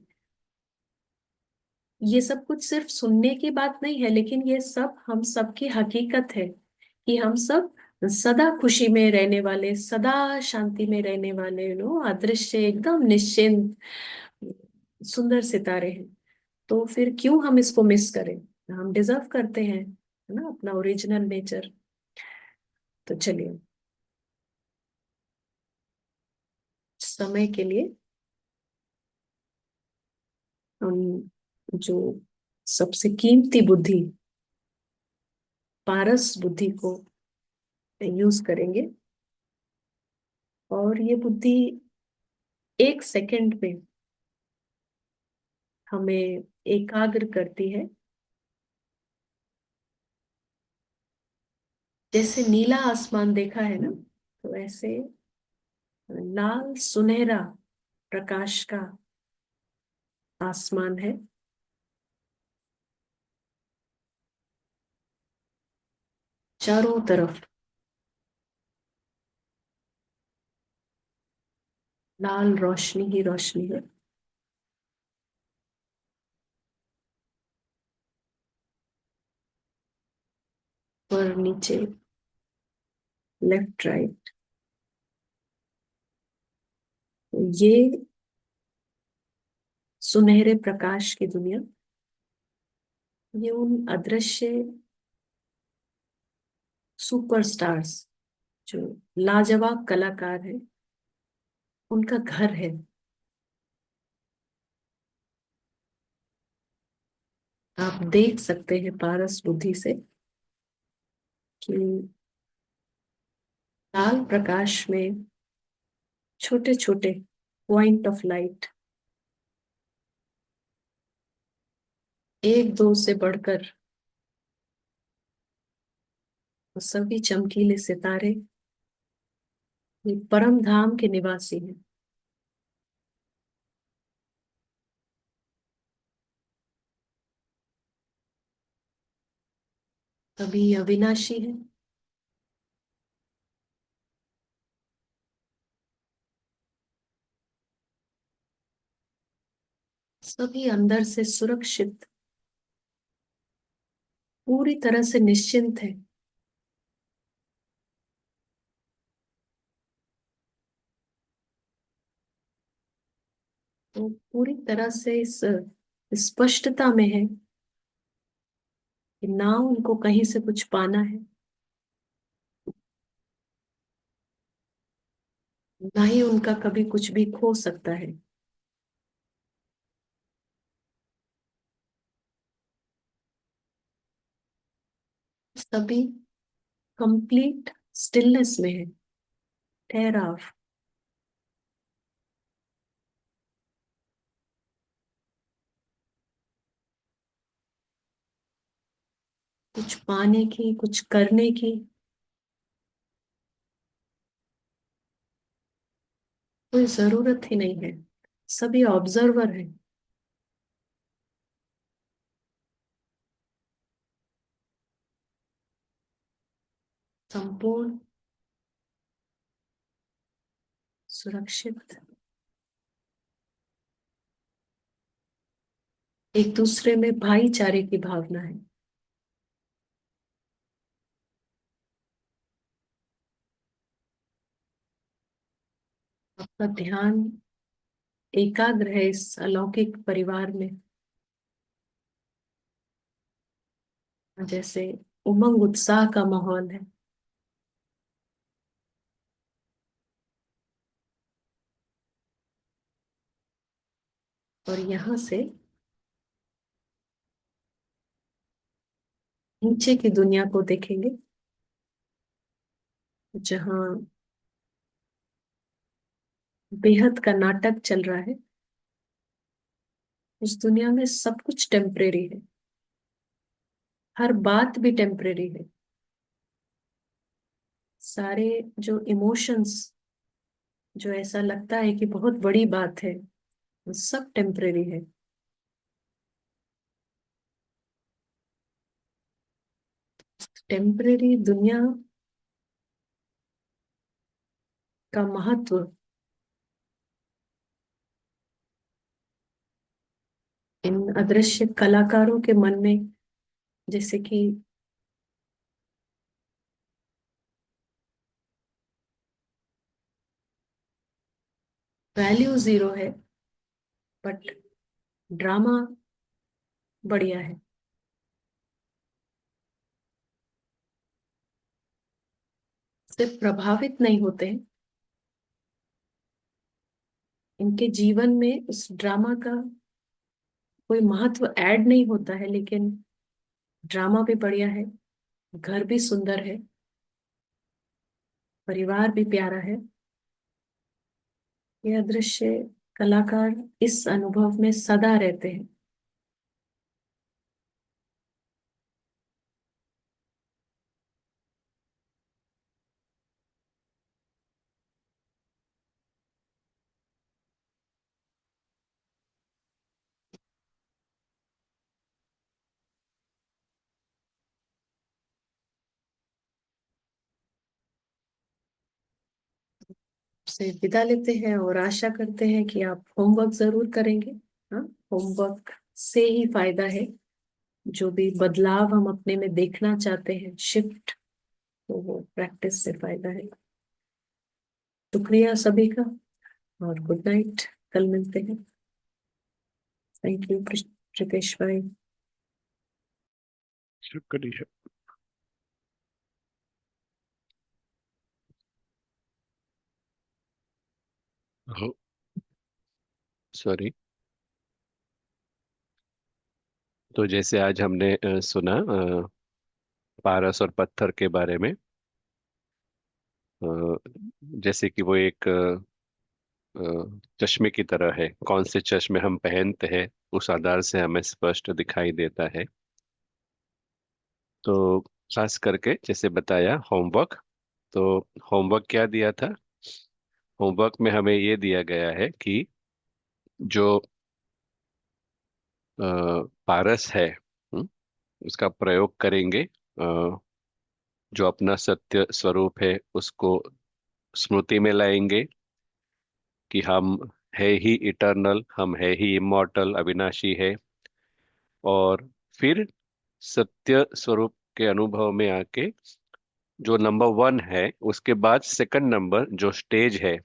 ये सब कुछ सिर्फ सुनने की बात नहीं है, लेकिन ये सब हम सब की हकीकत है कि हम सब सदा खुशी में रहने वाले, सदा शांति में रहने वाले, अदृश्य एकदम निश्चिंत सुंदर सितारे हैं। तो फिर क्यों हम इसको मिस करें? हम डिजर्व करते हैं, है ना, अपना ओरिजिनल नेचर। तो चलिए, समय के लिए हम जो सबसे कीमती बुद्धि, पारस बुद्धि को यूज करेंगे। और ये बुद्धि 1 सेकंड में हमें एकाग्र करती है। जैसे नीला आसमान देखा है ना, तो ऐसे लाल सुनहरा प्रकाश का आसमान है। चारों तरफ लाल रोशनी ही रोशनी है। और नीचे लेफ्ट राइट, ये सुनहरे प्रकाश की दुनिया, ये उन अदृश्य सुपरस्टार्स जो लाजवाब कलाकार हैं, उनका घर है। आप देख सकते हैं पारस बुद्धि से कि लाल प्रकाश में छोटे छोटे पॉइंट ऑफ लाइट, एक दो से बढ़कर सभी चमकीले सितारे, ये परम धाम के निवासी हैं। सभी अविनाशी हैं। सभी अंदर से सुरक्षित, पूरी तरह से निश्चिंत है। तो पूरी तरह से इस स्पष्टता में है कि ना उनको कहीं से कुछ पाना है, ना ही उनका कभी कुछ भी खो सकता है। सभी कंप्लीट स्टिलनेस में है, ठहराव। कुछ पाने की, कुछ करने की कोई जरूरत ही नहीं है। सभी ऑब्जर्वर है। संपूर्ण सुरक्षित, एक दूसरे में भाईचारे की भावना है। आपका ध्यान एकाग्र है इस अलौकिक परिवार में। जैसे उमंग उत्साह का माहौल है। और यहाँ से नीचे की दुनिया को देखेंगे, जहाँ बेहद का नाटक चल रहा है। इस दुनिया में सब कुछ टेम्परेरी है, हर बात भी टेम्परेरी है। सारे जो इमोशंस, जो ऐसा लगता है कि बहुत बड़ी बात है, वो सब टेम्परेरी है। टेम्परेरी दुनिया का महत्व इन अदृश्य कलाकारों के मन में, जैसे कि वैल्यू जीरो है, बट ड्रामा बढ़िया है। सिर्फ प्रभावित नहीं होते हैं, इनके जीवन में उस ड्रामा का कोई महत्व ऐड नहीं होता है, लेकिन ड्रामा भी बढ़िया है, घर भी सुंदर है, परिवार भी प्यारा है। यह दृश्य कलाकार इस अनुभव में सदा रहते हैं। से विदा लेते हैं और आशा करते हैं कि आप होमवर्क जरूर करेंगे। हाँ, होमवर्क से ही फायदा है। जो भी बदलाव हम अपने में देखना चाहते हैं, शिफ्ट, तो वो प्रैक्टिस से फायदा है। शुक्रिया सभी का, और गुड नाइट। कल मिलते हैं। थैंक यू प्रितेश भाई। शुक्रिया। सॉरी। तो जैसे आज हमने सुना पारस और पत्थर के बारे में। अ, जैसे कि वो एक चश्मे की तरह है, कौन से चश्मे हम पहनते हैं उस आधार से हमें स्पष्ट दिखाई देता है। तो खास करके जैसे बताया होमवर्क, तो होमवर्क क्या दिया था? होमवर्क में हमें ये दिया गया है कि जो पारस है, उसका प्रयोग करेंगे। जो अपना सत्य स्वरूप है उसको स्मृति में लाएंगे कि हम है ही इटर्नल, हम है ही इमॉर्टल, अविनाशी है। और फिर सत्य स्वरूप के अनुभव में आके जो नंबर वन है, उसके बाद सेकंड नंबर जो स्टेज है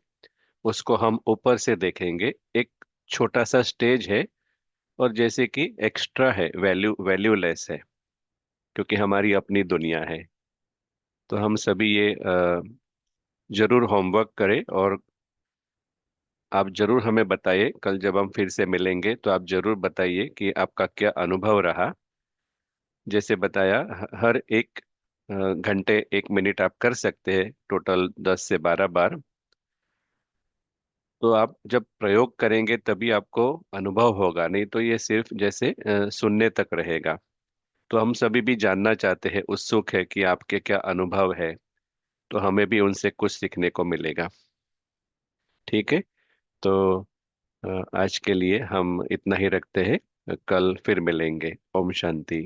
उसको हम ऊपर से देखेंगे। एक छोटा सा स्टेज है, और जैसे कि एक्स्ट्रा है, वैल्यूलेस है, क्योंकि हमारी अपनी दुनिया है। तो हम सभी ये जरूर होमवर्क करें, और आप जरूर हमें बताइए कल जब हम फिर से मिलेंगे, तो आप जरूर बताइए कि आपका क्या अनुभव रहा। जैसे बताया, हर एक घंटे 1 मिनट आप कर सकते हैं, टोटल 10 से 12 बार। तो आप जब प्रयोग करेंगे तभी आपको अनुभव होगा, नहीं तो ये सिर्फ जैसे सुनने तक रहेगा। तो हम सभी भी जानना चाहते हैं, उत्सुक है कि आपके क्या अनुभव है, तो हमें भी उनसे कुछ सीखने को मिलेगा। ठीक है। तो आज के लिए हम इतना ही रखते हैं, कल फिर मिलेंगे। ओम शांति।